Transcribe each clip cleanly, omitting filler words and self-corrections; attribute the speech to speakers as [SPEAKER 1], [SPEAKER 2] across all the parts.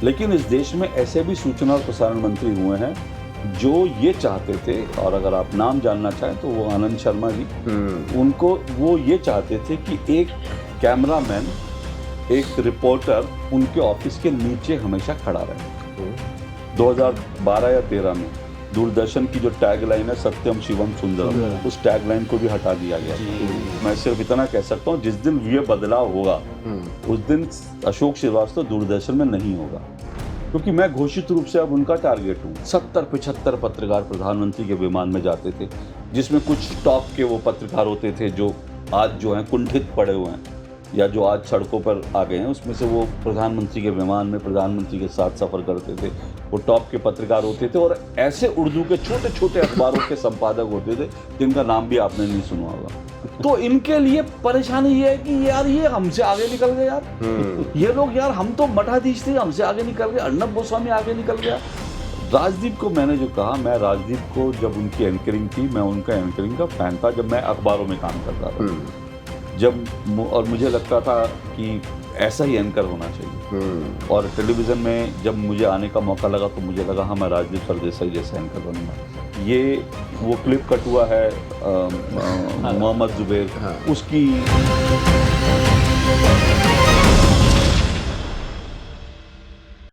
[SPEAKER 1] लेकिन इस देश में ऐसे भी सूचना और प्रसारण मंत्री हुए हैं जो ये चाहते थे, और अगर आप नाम जानना चाहें तो वो आनंद शर्मा जी, उनको वो ये चाहते थे कि एक कैमरामैन, एक रिपोर्टर उनके ऑफिस के नीचे हमेशा खड़ा रहे। 2012 या 13 में दूरदर्शन की जो टैगलाइन है सत्यम शिवम सुंदरम, उस टैगलाइन को भी हटा दिया गया। मैं सिर्फ इतना कह सकता हूँ, जिस दिन ये बदलाव होगा उस दिन अशोक श्रीवास्तव दूरदर्शन में नहीं होगा, क्योंकि मैं घोषित रूप से अब उनका टारगेट हूँ। 70-75 पत्रकार प्रधानमंत्री के विमान में जाते थे, जिसमें कुछ टॉप के वो पत्रकार होते थे जो आज जो हैं कुंठित पड़े हुए हैं या जो आज सड़कों पर आ गए हैं, उसमें से वो प्रधानमंत्री के विमान में प्रधानमंत्री के साथ सफ़र करते थे, वो टॉप के पत्रकार होते थे। और ऐसे उर्दू के छोटे छोटे अखबारों के संपादक होते थे जिनका नाम भी आपने नहीं सुना होगा। तो इनके लिए परेशानी ये है कि यार ये हमसे आगे निकल गए यार, ये लोग यार, हम तो मठाधीश थे, हमसे आगे निकल गए, अर्नब गोस्वामी आगे निकल गया। राजदीप को मैंने जो कहा, मैं राजदीप को जब उनकी एंकरिंग थी, मैं उनका एंकरिंग का फैन था जब मैं अखबारों में काम करता था, और मुझे लगता था कि ऐसा ही एंकर होना चाहिए। और टेलीविज़न में जब मुझे आने का मौका लगा तो मुझे लगा हाँ, मैं राजदीप सरदेसाई जैसा एंकर बनूंगा। ये वो क्लिप कट हुआ है मोहम्मद जुबैर, उसकी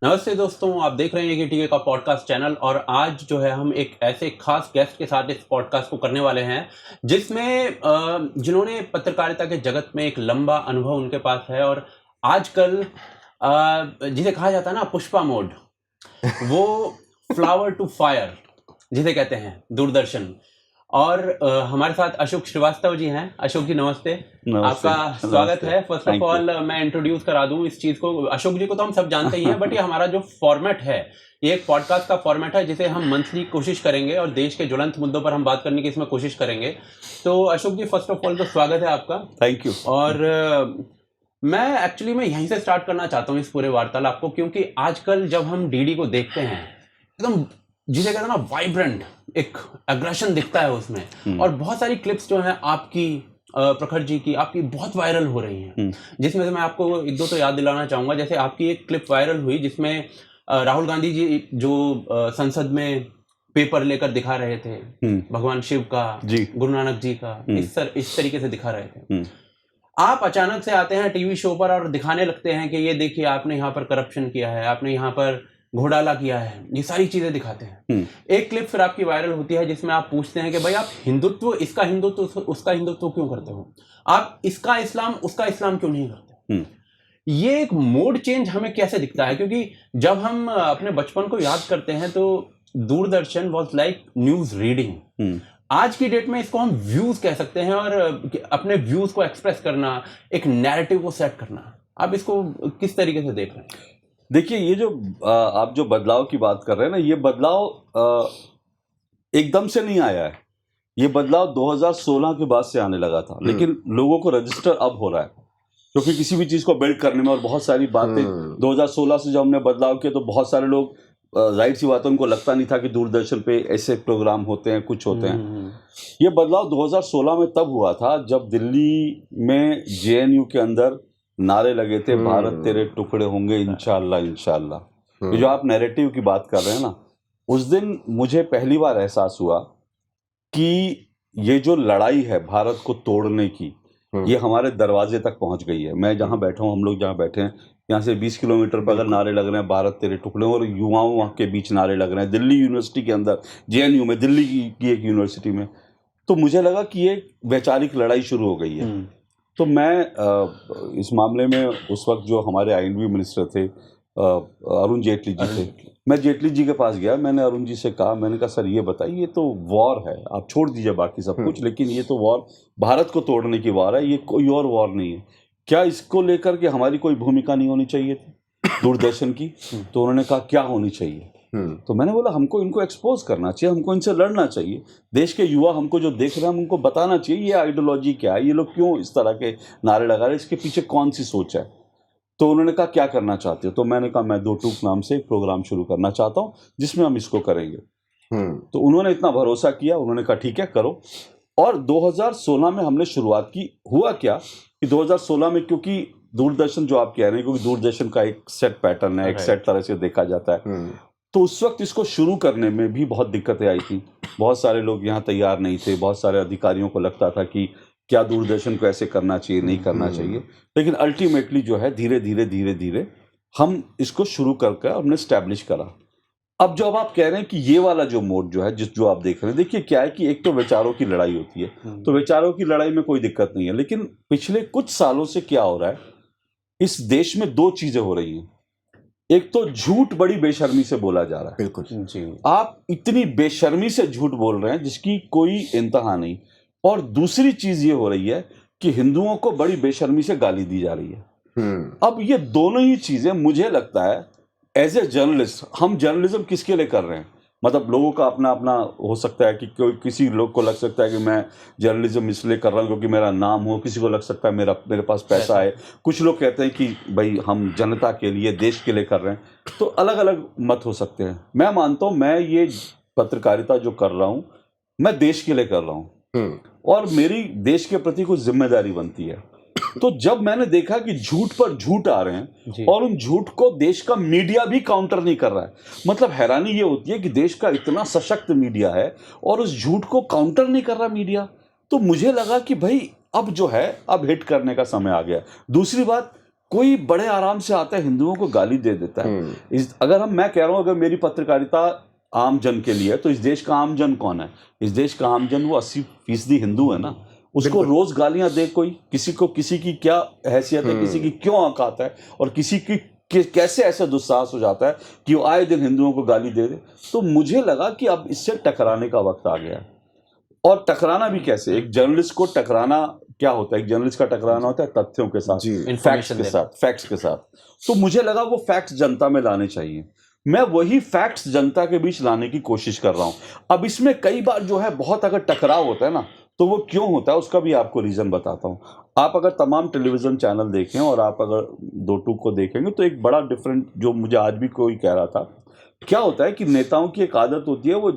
[SPEAKER 2] नमस्ते दोस्तों, आप देख रहे हैं कि टीवी का पॉडकास्ट चैनल। और आज जो है हम एक ऐसे खास गेस्ट के साथ इस पॉडकास्ट को करने वाले हैं जिसमें जिन्होंने पत्रकारिता के जगत में एक लंबा अनुभव उनके पास है। और आजकल जिसे कहा जाता है ना पुष्पा मोड, वो फ्लावर टू फायर जिसे कहते हैं दूरदर्शन। और हमारे साथ अशोक श्रीवास्तव जी हैं। अशोक जी नमस्ते, आपका स्वागत है। फर्स्ट ऑफ ऑल मैं इंट्रोड्यूस करा दूं इस चीज को। अशोक जी को तो हम सब जानते ही हैं, बट ये हमारा जो फॉर्मेट है, ये एक पॉडकास्ट का फॉर्मेट है जिसे हम मंथली कोशिश करेंगे और देश के ज्वलंत मुद्दों पर हम बात करने की इसमें कोशिश करेंगे। तो अशोक जी, फर्स्ट ऑफ ऑल तो स्वागत है आपका।
[SPEAKER 1] Thank you.
[SPEAKER 2] और मैं यहीं से स्टार्ट करना चाहता हूँ इस पूरे वार्तालाप को, क्योंकि आजकल जब हम डीडी को देखते हैं, एकदम जिसे कहते हैं ना वाइब्रेंट एक एग्रेशन दिखता है उसमें। और बहुत सारी क्लिप्स जो हैं आपकी, प्रखर जी की, आपकी बहुत वायरल हो रही हैं, जिसमें से मैं आपको एक दो तो याद दिलाना चाहूंगा। जैसे आपकी एक क्लिप वायरल हुई जिसमें राहुल गांधी जी जो संसद में पेपर लेकर दिखा रहे थे, भगवान शिव का, गुरु नानक जी का, इस तरीके से दिखा रहे थे। आप अचानक से आते हैं टीवी शो पर और दिखाने लगते हैं कि ये देखिए आपने यहाँ पर करप्शन किया है, आपने यहाँ पर घोटाला किया है, ये सारी चीजें दिखाते हैं। एक क्लिप फिर आपकी वायरल होती है जिसमें आप पूछते हैं कि भाई आप हिंदुत्व, इसका हिंदुत्व उसका हिंदुत्व क्यों करते हो, आप इसका इस्लाम उसका इस्लाम क्यों नहीं करते। ये एक मोड चेंज हमें कैसे दिखता है, क्योंकि जब हम अपने बचपन को याद करते हैं तो Doordarshan was like news reading. आज की डेट में इसको हम व्यूज कह सकते हैं, और अपने व्यूज को एक्सप्रेस करना, एक नैरेटिव को सेट करना। आप इसको किस तरीके से देख रहे हैं?
[SPEAKER 1] देखिए, ये जो आप जो बदलाव की बात कर रहे हैं ना, ये बदलाव एकदम से नहीं आया है। ये बदलाव 2016 के बाद से आने लगा था, लेकिन लोगों को रजिस्टर अब हो रहा है, क्योंकि किसी भी चीज को बिल्ड करने में और बहुत सारी बातें 2016 से जब हमने बदलाव किया तो बहुत सारे लोग, जाहिर सी बात है, उनको लगता नहीं था कि दूरदर्शन पे ऐसे प्रोग्राम होते हैं, कुछ होते हैं। ये बदलाव 2016 में तब हुआ था जब दिल्ली में जेएनयू के अंदर नारे लगे थे, भारत तेरे टुकड़े होंगे इंशाअल्लाह इंशाअल्लाह। ये जो आप नैरेटिव की बात कर रहे हैं ना, उस दिन मुझे पहली बार एहसास हुआ कि ये जो लड़ाई है भारत को तोड़ने की, ये हमारे दरवाजे तक पहुंच गई है। मैं जहां बैठा हूं, हम लोग जहां बैठे हैं, यहाँ से 20 किलोमीटर पर अगर नारे लग रहे हैं भारत तेरे टुकड़े, और युवाओं के बीच नारे लग रहे हैं दिल्ली यूनिवर्सिटी के अंदर, जेएनयू में, दिल्ली की एक यूनिवर्सिटी में, तो मुझे लगा कि ये वैचारिक लड़ाई शुरू हो गई है। तो मैं इस मामले में उस वक्त जो हमारे आईएनबी मिनिस्टर थे अरुण जेटली जी थे, मैं जेटली जी के पास गया। मैंने अरुण जी से कहा, मैंने कहा सर ये बताइए, ये तो वॉर है, आप छोड़ दीजिए बाकी सब कुछ, लेकिन ये तो वॉर भारत को तोड़ने की वॉर है, ये कोई और वॉर नहीं है। क्या इसको लेकर के हमारी कोई भूमिका नहीं होनी चाहिए थी दूरदर्शन की? तो उन्होंने कहा क्या होनी चाहिए? तो मैंने बोला हमको इनको एक्सपोज करना चाहिए, हमको इनसे लड़ना चाहिए। देश के युवा हमको जो देख रहे हैं, हम उनको बताना चाहिए ये आइडियोलॉजी क्या है, ये लोग क्यों इस तरह के नारे लगा रहे हैं, इसके पीछे कौन सी सोच है। तो उन्होंने कहा क्या करना चाहते हो? तो मैंने कहा मैं दो टूक नाम से एक प्रोग्राम शुरू करना चाहता हूँ जिसमें हम इसको करेंगे। तो उन्होंने इतना भरोसा किया, उन्होंने कहा ठीक है करो। और 2016 में हमने शुरुआत की। हुआ क्या कि 2016 में, क्योंकि दूरदर्शन जो आप कह रहे हैं, क्योंकि दूरदर्शन का एक सेट पैटर्न है, एक
[SPEAKER 2] Right.
[SPEAKER 1] सेट तरह से देखा जाता है, तो उस वक्त इसको शुरू करने में भी बहुत दिक्कतें आई थी। बहुत सारे लोग यहाँ तैयार नहीं थे, बहुत सारे अधिकारियों को लगता था कि क्या दूरदर्शन को ऐसे करना चाहिए, नहीं करना चाहिए, लेकिन अल्टीमेटली जो है धीरे धीरे हम इसको शुरू करके हमने स्टैब्लिश करा। अब जो अब आप कह रहे हैं कि ये वाला जो मोड जो है, जो आप देख रहे हैं, देखिए क्या है कि एक तो विचारों की लड़ाई होती है, तो विचारों की लड़ाई में कोई दिक्कत नहीं है, लेकिन पिछले कुछ सालों से क्या हो रहा है, इस देश में दो चीजें हो रही हैं। एक तो झूठ बड़ी बेशर्मी से बोला जा रहा है।
[SPEAKER 3] बिल्कुल
[SPEAKER 2] जी।
[SPEAKER 1] आप इतनी बेशर्मी से झूठ बोल रहे हैं जिसकी कोई इंतहा नहीं। और दूसरी चीज ये हो रही है कि हिंदुओं को बड़ी बेशर्मी से गाली दी जा रही है। अब ये दोनों ही चीजें मुझे लगता है एज ए जर्नलिस्ट, हम जर्नलिज्म किसके लिए कर रहे हैं, मतलब लोगों का अपना अपना हो सकता है कि कोई किसी लोग को लग सकता है कि मैं जर्नलिज्म इसलिए कर रहा हूँ क्योंकि मेरा नाम हो, किसी को लग सकता है मेरे पास पैसा है, कुछ लोग कहते हैं कि भाई हम जनता के लिए, देश के लिए कर रहे हैं, तो अलग अलग मत हो सकते हैं। मैं मानता हूँ मैं ये पत्रकारिता जो कर रहा हूँ मैं देश के लिए कर रहा हूँ और मेरी देश के प्रति कुछ जिम्मेदारी बनती है। तो जब मैंने देखा कि झूठ पर झूठ आ रहे हैं और उन झूठ को देश का मीडिया भी काउंटर नहीं कर रहा है, मतलब हैरानी ये होती है कि देश का इतना सशक्त मीडिया है और उस झूठ को काउंटर नहीं कर रहा मीडिया, तो मुझे लगा कि भाई अब जो है अब हिट करने का समय आ गया। दूसरी बात, कोई बड़े आराम से आता है हिंदुओं को गाली दे देता है। अगर मैं कह रहा हूं अगर मेरी पत्रकारिता आम जन के लिए है, तो इस देश का आम जन कौन है? इस देश का आम जन वो 80% हिंदू है ना। उसको रोज गालियां दे कोई, किसी को किसी की क्या हैसियत है, किसी की क्यों औकात है, और किसी की कैसे ऐसा दुस्साहस हो जाता है कि वो आए दिन हिंदुओं को गाली दे दे। तो मुझे लगा कि अब इससे टकराने का वक्त आ गया है। और टकराना भी कैसे? एक जर्नलिस्ट को टकराना क्या होता है? एक जर्नलिस्ट का टकराना होता है तथ्यों के साथ, फैक्ट्स के साथ। तो मुझे लगा वो फैक्ट्स जनता में लाने चाहिए। मैं वही फैक्ट्स जनता के बीच लाने की कोशिश कर रहा हूं। अब इसमें कई बार जो है बहुत अगर टकराव होता है ना, तो वो क्यों होता है उसका भी आपको रीजन बताता हूं। आप अगर तमाम टेलीविजन चैनल देखें और आप अगर दो टूक को देखेंगे तो एक बड़ा डिफरेंट, जो मुझे आज भी कोई कह रहा था, क्या होता है कि नेताओं की एक आदत होती है, वो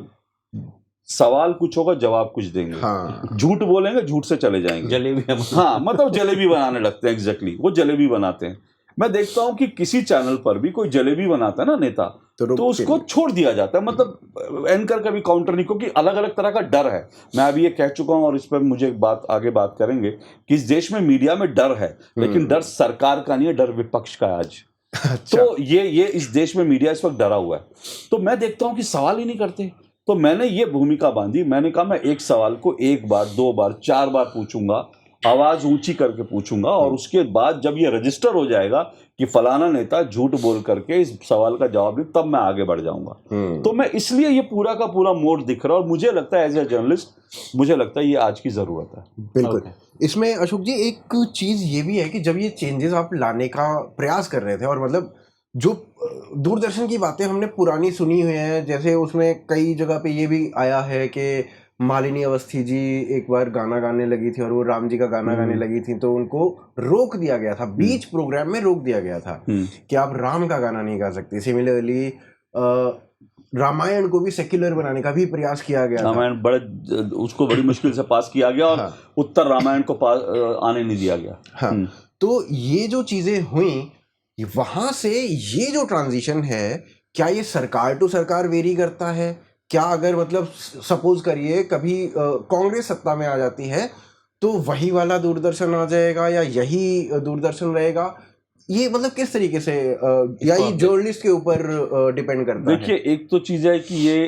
[SPEAKER 1] सवाल कुछ होगा जवाब कुछ देंगे, झूठ बोलेंगे झूठ से चले जाएंगे,
[SPEAKER 2] जलेबी,
[SPEAKER 1] हाँ मतलब जलेबी बनाने लगते हैं। एग्जैक्टली वो जलेबी बनाते हैं। मैं देखता हूं कि किसी चैनल पर भी कोई जलेबी बनाता है ना नेता, तो उसको छोड़ दिया जाता है, मतलब एंकर का भी काउंटर नहीं, क्योंकि अलग अलग तरह का डर है। मैं अभी ये कह चुका हूं और इस पर मुझे आगे बात करेंगे कि इस देश में मीडिया में डर है, लेकिन डर सरकार का नहीं है, डर विपक्ष का है आज।
[SPEAKER 3] अच्छा।
[SPEAKER 1] तो ये इस देश में मीडिया इस वक्त डरा हुआ है। तो मैं देखता हूं कि सवाल ही नहीं करते। तो मैंने ये भूमिका बांधी, मैंने कहा मैं एक सवाल को 1 बार 2 बार 4 बार पूछूंगा, आवाज ऊंची करके पूछूंगा, और उसके बाद जब ये रजिस्टर हो जाएगा कि फलाना नेता झूठ बोल करके इस सवाल का जवाब दे, तब मैं आगे बढ़ जाऊंगा। तो मैं इसलिए ये पूरा का पूरा मोड दिख रहा है, और मुझे लगता है एज ए जर्नलिस्ट मुझे लगता है ये आज की जरूरत है।
[SPEAKER 3] बिल्कुल। इसमें अशोक जी एक चीज ये भी है कि जब ये चेंजेस आप लाने का प्रयास कर रहे थे, और मतलब जो दूरदर्शन की बातें हमने पुरानी सुनी हुई हैं, जैसे उसमें कई जगह पे ये भी आया है कि मालिनी अवस्थी जी एक बार गाना गाने लगी थी और वो राम जी का गाना गाने लगी थी, तो उनको रोक दिया गया था, बीच प्रोग्राम में रोक दिया गया था कि आप राम का गाना नहीं गा सकते। सिमिलरली रामायण को भी सेक्युलर बनाने का भी प्रयास किया गया।
[SPEAKER 1] रामायण उसको बड़ी मुश्किल से पास किया गया, और उत्तर रामायण को आने नहीं दिया गया।
[SPEAKER 3] तो ये जो चीजें हुई, वहां से ये जो ट्रांजिशन है, क्या ये सरकार टू सरकार वेरी करता है? क्या अगर मतलब सपोज करिए कभी कांग्रेस सत्ता में आ जाती है तो वही वाला दूरदर्शन आ जाएगा या यही दूरदर्शन रहेगा? ये मतलब किस तरीके से या ये जर्नलिस्ट के ऊपर डिपेंड करता है?
[SPEAKER 1] देखिए, एक तो चीज है कि ये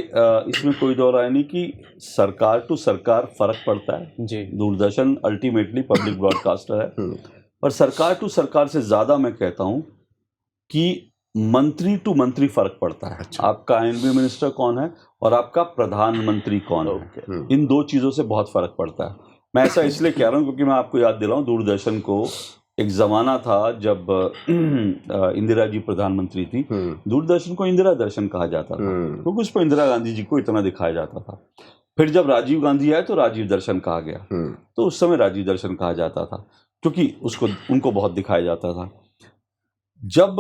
[SPEAKER 1] इसमें कोई दो राय नहीं कि सरकार टू सरकार फर्क पड़ता है जी। दूरदर्शन अल्टीमेटली पब्लिक ब्रॉडकास्टर है, और सरकार टू सरकार से ज्यादा मैं कहता हूं कि मंत्री टू मंत्री फर्क पड़ता है। अच्छा। आपका एनबी मिनिस्टर कौन है और आपका प्रधानमंत्री कौन है, इन दो चीजों से बहुत फर्क पड़ता है। मैं ऐसा इसलिए कह रहा हूं क्योंकि मैं आपको याद दिलाऊं, दूरदर्शन को एक जमाना था जब इंदिरा जी प्रधानमंत्री थी, दूरदर्शन को इंदिरा दर्शन कहा जाता था, क्योंकि उस पर इंदिरा गांधी जी को इतना दिखाया जाता था। फिर जब राजीव गांधी आए तो राजीव दर्शन कहा गया, तो उस समय राजीव दर्शन कहा जाता था क्योंकि उनको बहुत दिखाया जाता था। जब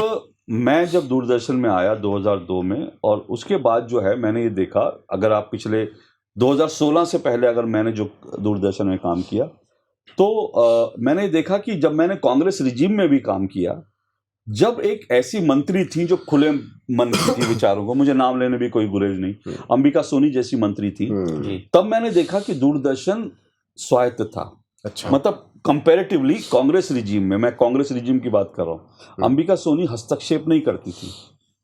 [SPEAKER 1] दूरदर्शन में आया 2002 में, और उसके बाद जो है मैंने ये देखा, अगर आप पिछले 2016 से पहले अगर मैंने जो दूरदर्शन में काम किया, तो मैंने देखा कि जब मैंने कांग्रेस रिजीम में भी काम किया, जब एक ऐसी मंत्री थी जो खुले मन की थी विचारों को, मुझे नाम लेने भी कोई गुरेज नहीं, अंबिका सोनी जैसी मंत्री थी, तब मैंने देखा कि दूरदर्शन स्वायत्त था।
[SPEAKER 3] अच्छा,
[SPEAKER 1] मतलब कंपैरेटिवली कांग्रेस रिजीम में, मैं कांग्रेस रिजीम की बात कर रहा हूँ, अंबिका सोनी हस्तक्षेप नहीं करती थी।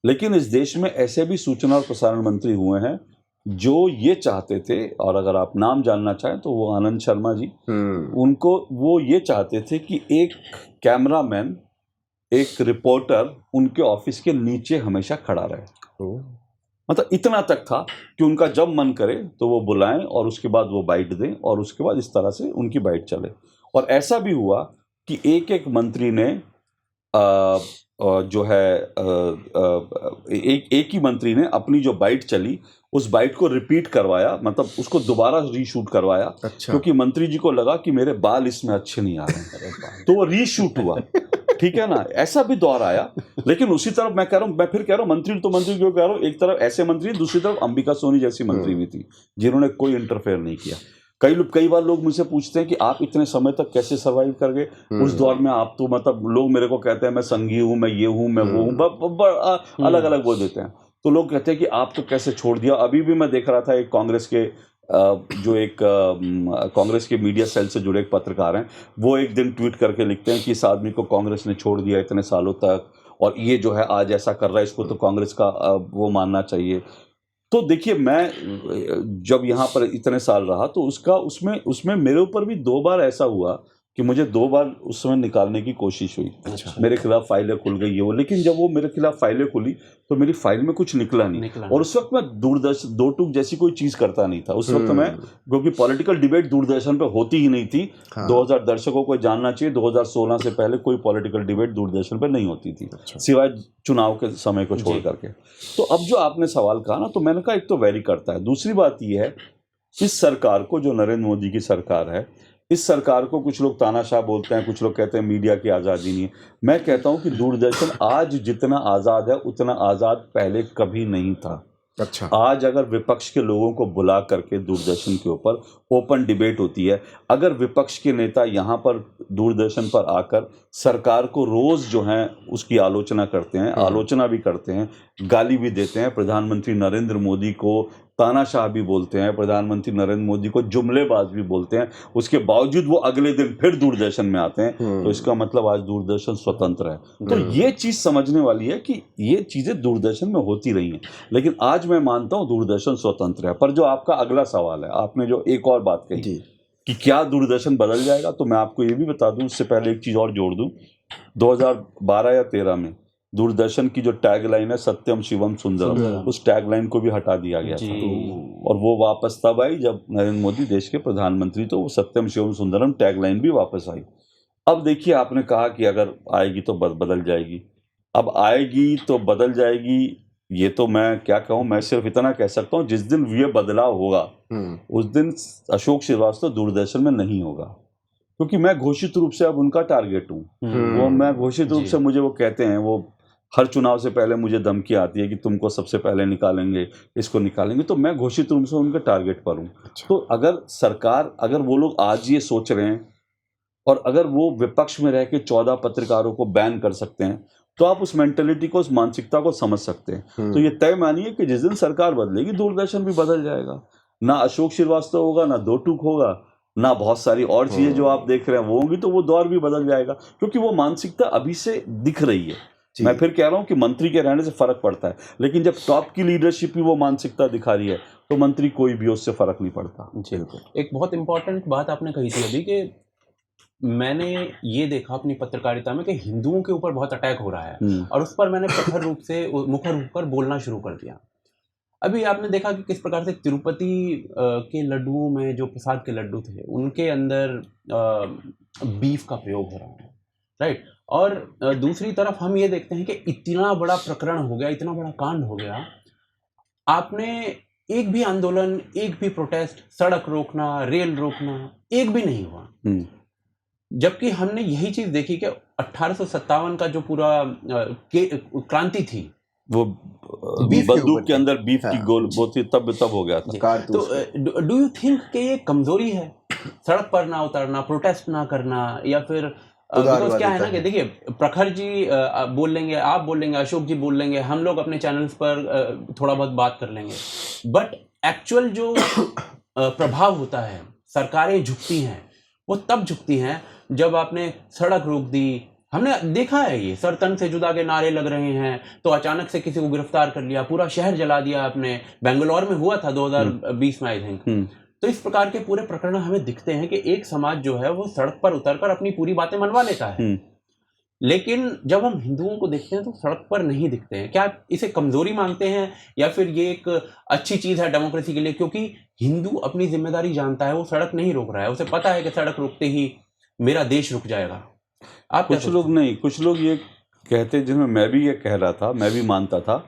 [SPEAKER 1] लेकिन इस देश में ऐसे भी सूचना और प्रसारण मंत्री हुए हैं जो ये चाहते थे, और अगर आप नाम जानना चाहें तो वो आनंद शर्मा जी, उनको वो ये चाहते थे कि एक कैमरामैन, एक रिपोर्टर उनके ऑफिस के नीचे हमेशा खड़ा रहे। मतलब इतना तक था कि उनका जब मन करे तो वो बुलाएं और उसके बाद वो बाइट दें, और उसके बाद इस तरह से उनकी बाइट चले। और ऐसा भी हुआ कि एक मंत्री ने जो है एक ही मंत्री ने अपनी जो बाइट चली उस बाइट को रिपीट करवाया, मतलब उसको दोबारा रीशूट करवाया।
[SPEAKER 3] अच्छा,
[SPEAKER 1] क्योंकि मंत्री जी को लगा कि मेरे बाल इसमें अच्छे नहीं आ रहे हैं, तो वो रीशूट हुआ। ठीक है ना, ऐसा भी दौर आया। लेकिन उसी तरफ मैं कह रहा हूँ, मैं फिर कह रहा हूँ, मंत्री तो मंत्री क्यों कह रहा हूँ, एक तरफ ऐसे मंत्री, दूसरी तरफ अंबिका सोनी जैसी मंत्री भी थी जिन्होंने कोई इंटरफेयर नहीं किया। कई बार लोग मुझसे पूछते हैं कि आप इतने समय तक कैसे सर्वाइव कर गए उस दौर में। आप तो मतलब लोग मेरे को कहते हैं मैं संघी हूँ, मैं ये हूँ, मैं वो हूँ, अलग अलग वो देते हैं। तो लोग कहते हैं कि आप तो कैसे छोड़ दिया। अभी भी मैं देख रहा था एक कांग्रेस के कांग्रेस के मीडिया सेल से जुड़े एक पत्रकार हैं, वो एक दिन ट्वीट करके लिखते हैं कि इस आदमी को कांग्रेस ने छोड़ दिया इतने सालों तक, और ये जो है आज ऐसा कर रहा है, इसको तो कांग्रेस का वो मानना चाहिए। तो देखिए, मैं जब यहाँ पर इतने साल रहा तो उसमें मेरे ऊपर भी 2 बार ऐसा हुआ कि मुझे 2 बार उस समय निकालने की कोशिश हुई।
[SPEAKER 3] अच्छा,
[SPEAKER 1] मेरे खिलाफ फाइलें खुल गई वो, लेकिन जब वो मेरे खिलाफ फाइलें खुली तो मेरी फाइल में कुछ निकला नहीं। और उस वक्त मैं दूरदर्शन दो टूक जैसी कोई चीज़ करता नहीं था उस वक्त मैं, क्योंकि पॉलिटिकल डिबेट दूरदर्शन पे होती ही नहीं थी। 2000 दर्शकों को जानना चाहिए, 2016 से पहले कोई पॉलिटिकल डिबेट दूरदर्शन पर नहीं होती थी, सिवाय चुनाव के समय को छोड़ करके। तो अब जो आपने सवाल कहा ना, तो मैंने कहा एक तो वेरी करता है। दूसरी बात यह है, इस सरकार को, जो नरेंद्र मोदी की सरकार है, इस सरकार को कुछ लोग तानाशाह बोलते हैं, कुछ लोग कहते हैं मीडिया की आज़ादी नहीं है। मैं कहता हूं कि दूरदर्शन आज जितना आज़ाद है उतना आज़ाद पहले कभी नहीं था।
[SPEAKER 3] अच्छा,
[SPEAKER 1] आज अगर विपक्ष के लोगों को बुला करके दूरदर्शन के ऊपर ओपन डिबेट होती है, अगर विपक्ष के नेता यहाँ पर दूरदर्शन पर आकर सरकार को रोज़ जो है उसकी आलोचना करते हैं, आलोचना भी करते हैं, गाली भी देते हैं, प्रधानमंत्री नरेंद्र मोदी को तानाशाह भी बोलते हैं, प्रधानमंत्री नरेंद्र मोदी को जुमलेबाज भी बोलते हैं, उसके बावजूद वो अगले दिन फिर दूरदर्शन में आते हैं, तो इसका मतलब आज दूरदर्शन स्वतंत्र है। तो ये चीज़ समझने वाली है कि ये चीज़ें दूरदर्शन में होती रही हैं, लेकिन आज मैं मानता हूँ दूरदर्शन स्वतंत्र है। पर जो आपका अगला सवाल है, आपने जो एक और बात कही कि क्या दूरदर्शन बदल जाएगा, तो मैं आपको ये भी बता दूं, उससे पहले एक चीज़ और जोड़ दूं। 2012 या 13 में दूरदर्शन की जो टैगलाइन है सत्यम शिवम सुंदरम, उस टैगलाइन को भी हटा दिया गया था, और वो वापस तब आई जब नरेंद्र मोदी देश के प्रधानमंत्री, तो वो सत्यम शिवम सुंदरम टैगलाइन भी वापस आई। अब देखिए, आपने कहा कि अगर आएगी तो बदल जाएगी। अब आएगी तो बदल जाएगी, ये तो मैं क्या कहूँ, मैं सिर्फ इतना कह सकता हूँ, जिस दिन ये बदलाव होगा उस दिन अशोक श्रीवास्तव दूरदर्शन में नहीं होगा, क्योंकि मैं घोषित रूप से अब उनका टारगेट हूँ। वो मैं घोषित रूप से, मुझे वो कहते हैं, वो हर चुनाव से पहले मुझे धमकी आती है कि तुमको सबसे पहले निकालेंगे, इसको निकालेंगे, तो मैं घोषित रूप से उनके टारगेट पर हूँ। तो अगर सरकार, अगर वो लोग आज ये सोच रहे हैं और अगर वो विपक्ष में रह के 14 पत्रकारों को बैन कर सकते हैं, तो आप उस मेंटेलिटी को, उस मानसिकता को समझ सकते हैं। तो ये तय मानिए कि जिस दिन सरकार बदलेगी दूरदर्शन भी बदल जाएगा। ना अशोक श्रीवास्तव होगा, ना दो टूक होगा, ना बहुत सारी और चीजें जो आप देख रहे हैं वो होंगी, तो वो दौर भी बदल जाएगा, क्योंकि वो मानसिकता अभी से दिख रही है। मैं फिर कह रहा हूँ कि मंत्री के रहने से फर्क पड़ता है, लेकिन जब टॉप की लीडरशिप भी वो मानसिकता दिखा रही है तो मंत्री कोई भी, उससे फर्क नहीं पड़ता।
[SPEAKER 2] एक बहुत इंपॉर्टेंट बात आपने कही थी अभी, कि मैंने ये देखा अपनी पत्रकारिता में कि हिंदुओं के ऊपर बहुत अटैक हो रहा है, और उस पर मैंने मुखर होकर बोलना शुरू कर दिया। अभी आपने देखा कि किस प्रकार से तिरुपति के लड्डुओं में, जो प्रसाद के लड्डू थे, उनके अंदर बीफ का प्रयोग हो रहा है, राइट। और दूसरी तरफ हम ये देखते हैं कि इतना बड़ा प्रकरण हो गया, इतना बड़ा कांड हो गया, आपने एक भी आंदोलन, एक भी प्रोटेस्ट, सड़क रोकना, रेल रोकना, एक भी नहीं हुआ। जबकि हमने यही चीज देखी कि 1857 का जो पूरा क्रांति थी, वो
[SPEAKER 1] बंदूक के अंदर बीफ की गोल वो थी, तब हो गया था।
[SPEAKER 2] तो डू यू थिंक कि ये कमजोरी है सड़क पर ना उतरना, प्रोटेस्ट ना करना, या फिर बिकॉज क्या है ना कि देखिए प्रखर जी बोल लेंगे, आप बोल लेंगे, अशोक जी बोल लेंगे, हम लोग अपने चैनल्स पर थोड़ा बहुत बात कर लेंगे, बट एक्चुअल जो प्रभाव होता है, सरकारें झुकती हैं, वो तब झुकती हैं जब आपने सड़क रोक दी। हमने देखा है ये सर तन से जुदा के नारे लग रहे हैं तो अचानक से किसी को गिरफ्तार कर लिया, पूरा शहर जला दिया आपने। बेंगलोर में हुआ था 2020 में आई थिंक। तो इस प्रकार के पूरे प्रकरण हमें दिखते हैं कि एक समाज जो है वो सड़क पर उतरकर अपनी पूरी बातें मनवा लेता है, लेकिन जब हम हिंदुओं को देखते हैं तो सड़क पर नहीं दिखते हैं। क्या आप इसे कमजोरी मानते हैं या फिर ये एक अच्छी चीज है डेमोक्रेसी के लिए? क्योंकि हिंदू अपनी जिम्मेदारी जानता है, वो सड़क नहीं रोक रहा है, उसे पता है कि सड़क रोकते ही मेरा देश रुक जाएगा। आप
[SPEAKER 1] कुछ लोग नहीं, कुछ लोग ये कहते, जिनमें मैं भी ये कह रहा था, मैं भी मानता था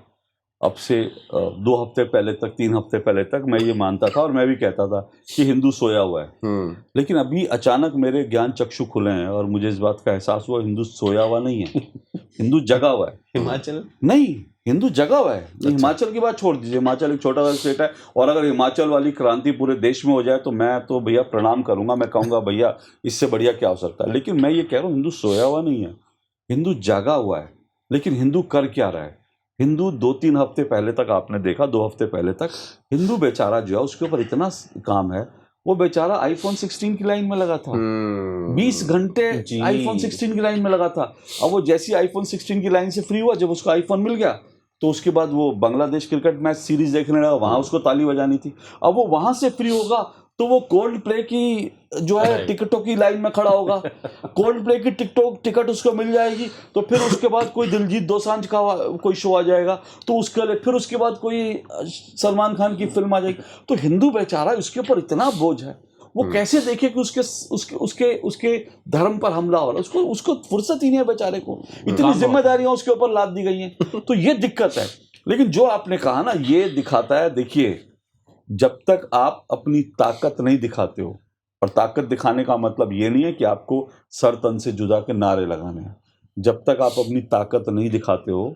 [SPEAKER 1] अब से 2 हफ्ते पहले तक, 3 हफ्ते पहले तक मैं ये मानता था और मैं भी कहता था कि हिंदू सोया हुआ है। लेकिन अभी अचानक मेरे ज्ञान चक्षु खुले हैं और मुझे इस बात का एहसास हुआ हिंदू सोया हुआ नहीं है, हिंदू जगा हुआ है।
[SPEAKER 2] हिमाचल
[SPEAKER 1] नहीं, हिंदू जगा हुआ है। हिमाचल की बात छोड़ दीजिए, हिमाचल एक छोटा सा स्टेट है, और अगर हिमाचल वाली क्रांति पूरे देश में हो जाए तो मैं तो भैया प्रणाम करूंगा, मैं कहूंगा भैया इससे बढ़िया क्या हो सकता है। लेकिन मैं ये कह रहा हूँ हिंदू सोया हुआ नहीं है, हिंदू जागा हुआ है। लेकिन हिंदू कर क्या रहा है? हिंदू 2-3 हफ्ते पहले तक आपने देखा, 2 हफ्ते पहले तक हिंदू बेचारा जो है उसके ऊपर इतना काम है, वो बेचारा आईफोन 16 की लाइन में लगा था। 20 घंटे आईफोन 16 की लाइन में लगा था। अब वो जैसी आईफोन 16 की लाइन से फ्री हुआ, जब उसको आईफोन मिल गया तो उसके बाद वो बांग्लादेश क्रिकेट मैच सीरीज देखने लगा, वहां उसको ताली बजानी थी। अब वो वहां से फ्री होगा तो वो कोल्ड प्ले की जो है टिकटों की लाइन में खड़ा होगा, कोल्ड प्ले की टिकट उसको मिल जाएगी, तो फिर उसके बाद कोई दिलजीत दोसांझ का कोई शो आ जाएगा, तो उसके लिए फिर उसके बाद कोई सलमान खान की फिल्म आ जाएगी। तो हिंदू बेचारा उसके ऊपर इतना बोझ है, वो कैसे देखे कि उसके धर्म पर हमला हो रहा है। उसको फुर्सत ही नहीं है बेचारे को, इतनी जिम्मेदारियां उसके ऊपर लाद दी गई हैं। तो ये दिक्कत है। लेकिन जो आपने कहा ना, ये दिखाता है, देखिए जब तक आप अपनी ताकत नहीं दिखाते हो, और ताकत दिखाने का मतलब ये नहीं है कि आपको सर तन से जुदा के नारे लगाने हैं, जब तक आप अपनी ताकत नहीं दिखाते हो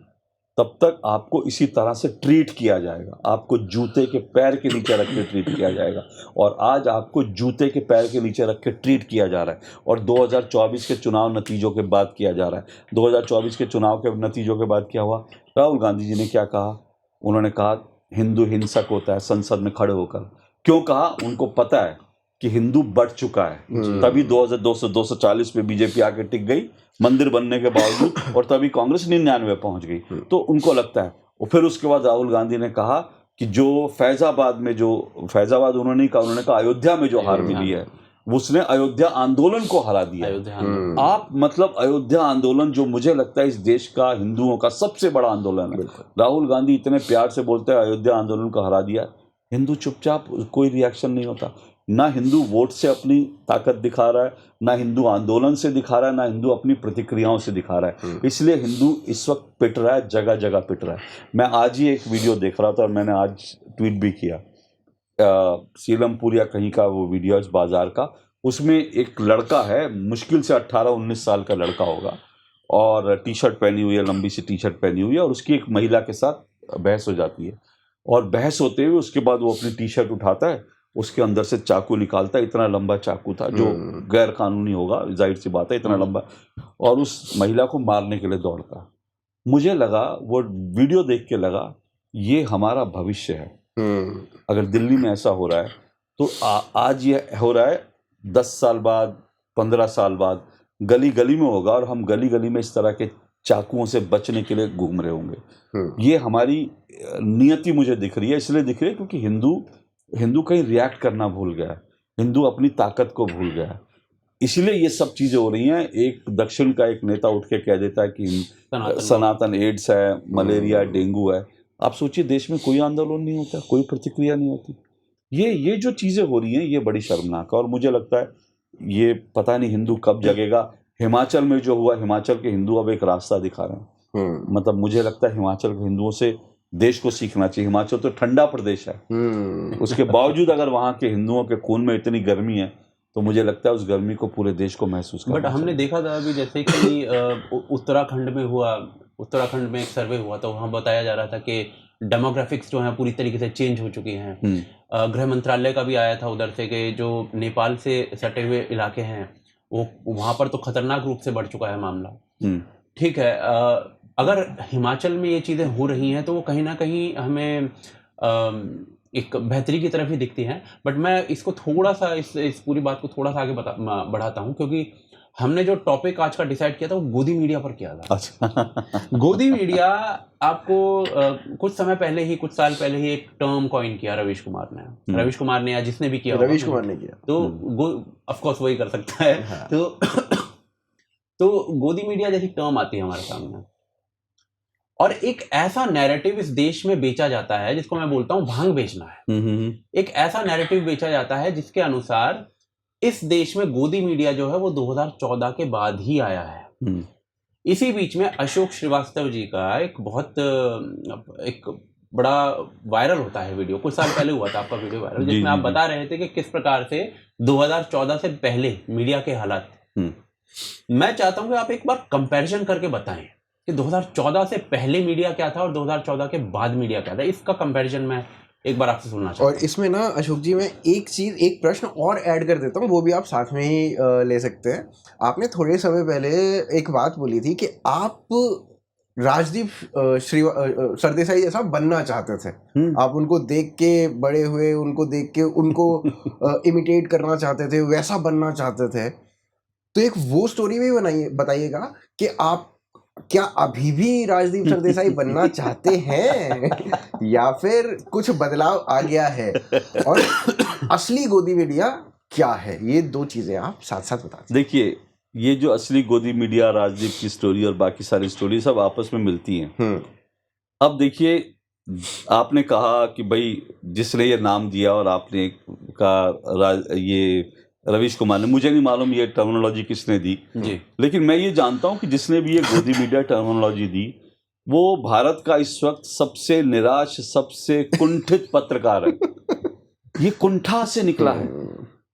[SPEAKER 1] तब तक आपको इसी तरह से ट्रीट किया जाएगा, आपको जूते के पैर के नीचे रख के ट्रीट किया जाएगा। और आज आपको जूते के पैर के नीचे रख के ट्रीट किया जा रहा है, और 2024 के चुनाव नतीजों के बाद किया जा रहा है। 2024 के चुनाव के नतीजों के बाद क्या हुआ? राहुल गांधी जी ने क्या कहा? उन्होंने कहा हिंदू हिंसक होता है संसद में खड़े होकर। क्यों कहा? उनको पता है कि हिंदू बढ़ चुका है, तभी 240 पे बीजेपी आके टिक गई मंदिर बनने के बावजूद, और तभी कांग्रेस 99 पहुंच गई। तो उनको लगता है। और फिर उसके बाद राहुल गांधी ने कहा कि जो फैजाबाद उन्होंने कहा अयोध्या में जो हार मिली है, उसने अयोध्या आंदोलन को हरा दिया। आप मतलब अयोध्या आंदोलन, जो मुझे लगता है इस देश का हिंदुओं का सबसे बड़ा आंदोलन है, राहुल गांधी इतने प्यार से बोलते हैं अयोध्या आंदोलन को हरा दिया। हिंदू चुपचाप, कोई रिएक्शन नहीं होता। ना हिंदू वोट से अपनी ताकत दिखा रहा है, ना हिंदू आंदोलन से दिखा रहा है, ना हिंदू अपनी प्रतिक्रियाओं से दिखा रहा है। इसलिए हिंदू इस वक्त पिट रहा है, जगह जगह पिट रहा है। मैं आज ही एक वीडियो देख रहा था और मैंने आज ट्वीट भी किया, सीलमपुर या कहीं का वो वीडियो इस बाजार का। उसमें एक लड़का है, मुश्किल से 18-19 साल का लड़का होगा, और टी शर्ट पहनी हुई है, लंबी सी टी शर्ट पहनी हुई है, और उसकी एक महिला के साथ बहस हो जाती है। और बहस होते हुए उसके बाद वो अपनी टी शर्ट उठाता है, उसके अंदर से चाकू निकालता है। इतना लंबा चाकू था जो गैर कानूनी होगा, जाहिर सी बात है, इतना लंबा, और उस महिला को मारने के लिए दौड़ता। मुझे लगा, वो वीडियो देख के लगा, ये हमारा भविष्य है। अगर दिल्ली में ऐसा हो रहा है तो आज ये हो रहा है, 10 साल बाद, 15 साल बाद गली गली में होगा, और हम गली गली में इस तरह के चाकुओं से बचने के लिए घूम रहे होंगे। ये हमारी नियति मुझे दिख रही है। इसलिए दिख रही है क्योंकि हिंदू कहीं रिएक्ट करना भूल गया है, हिंदू अपनी ताकत को भूल गया है। इसलिए ये सब चीजें हो रही हैं। एक दक्षिण का एक नेता उठ के कह देता है कि सनातन एड्स है, मलेरिया, डेंगू है। आप सोचिए, देश में कोई आंदोलन नहीं होता, कोई प्रतिक्रिया नहीं होती। ये जो चीजें हो रही हैं, ये बड़ी शर्मनाक है। और मुझे लगता है ये पता नहीं हिंदू कब जगेगा। हिमाचल में जो हुआ, हिमाचल के हिंदू अब एक रास्ता दिखा रहे हैं। मतलब मुझे लगता है हिमाचल के हिंदुओं से देश को सीखना चाहिए। हिमाचल तो ठंडा प्रदेश है, उसके बावजूद अगर वहाँ के हिंदुओं के खून में इतनी गर्मी है, तो मुझे लगता है उस गर्मी को पूरे देश को महसूस करना।
[SPEAKER 2] बट हमने देखा था अभी, जैसे कि उत्तराखंड में एक सर्वे हुआ था, वहाँ बताया जा रहा था कि डेमोग्राफिक्स जो है पूरी तरीके से चेंज हो चुकी हैं। गृह मंत्रालय का भी आया था उधर से कि जो नेपाल से सटे हुए इलाके हैं वो वहाँ पर तो खतरनाक रूप से बढ़ चुका है मामला। ठीक है, अगर हिमाचल में ये चीज़ें हो रही हैं तो वो कहीं ना कहीं हमें एक बेहतरी की तरफ ही दिखती हैं। बट मैं इसको थोड़ा सा इस पूरी बात को थोड़ा सा आगे बढ़ाता हूँ, क्योंकि हमने जो टॉपिक आज का डिसाइड किया था वो गोदी मीडिया पर किया था।
[SPEAKER 1] अच्छा।
[SPEAKER 2] गोदी मीडिया आपको कुछ समय पहले ही, कुछ साल पहले ही एक टर्म कॉइन किया रवीश कुमार ने। रवीश कुमार ने या जिसने भी किया,
[SPEAKER 3] रवीश कुमार ने किया,
[SPEAKER 2] तो ऑफ कोर्स वही कर सकता है।
[SPEAKER 3] हाँ।
[SPEAKER 2] तो गोदी मीडिया जैसी टर्म आती है हमारे सामने और एक ऐसा नैरेटिव इस देश में बेचा जाता है जिसको मैं बोलता हूँ भांग बेचना है। एक ऐसा नैरेटिव बेचा जाता है जिसके अनुसार इस देश में गोदी मीडिया जो है वो 2014 के बाद ही आया है। इसी बीच में अशोक श्रीवास्तव जी का एक बड़ा वायरल होता है वीडियो, कुछ साल पहले हुआ था आपका वीडियो वायरल, जिसमें आप बता रहे थे कि किस प्रकार से 2014 से पहले मीडिया के हालात। मैं चाहता हूं कि आप एक बार कंपैरिजन करके बताएं कि 2014 से पहले मीडिया क्या था और 2014 के बाद मीडिया क्या था। इसका कंपैरिजन मैं एक बार आपसे सुनना चाहता हूं।
[SPEAKER 3] और इसमें ना अशोक जी मैं एक प्रश्न और ऐड कर देता हूँ, वो भी आप साथ में ही ले सकते हैं। आपने थोड़े समय पहले एक बात बोली थी कि आप राजदीप सरदेसाई जैसा बनना चाहते थे। आप उनको देख के बड़े हुए, उनको देख के उनको इमिटेट करना चाहते थे, वैसा बनना चाहते थे। तो एक वो स्टोरी भी बताइएगा कि आप क्या अभी भी राजदीप सरदेसाई बनना चाहते हैं या फिर कुछ बदलाव आ गया है, और असली गोदी मीडिया क्या है। ये दो चीजें आप साथ साथ बता दीजिए।
[SPEAKER 1] देखिए, ये जो असली गोदी मीडिया, राजदीप की स्टोरी और बाकी सारी स्टोरी सब आपस में मिलती हैं। अब देखिए, आपने कहा कि भाई जिसने ये नाम दिया और आपने कहा ये रवीश कुमार ने, मुझे नहीं मालूम ये टर्मिनोलॉजी किसने दी
[SPEAKER 2] जी,
[SPEAKER 1] लेकिन मैं ये जानता हूं कि जिसने भी ये गोदी मीडिया टर्मिनोलॉजी दी वो भारत का इस वक्त सबसे निराश, सबसे कुंठित पत्रकार है। ये कुंठा से निकला है।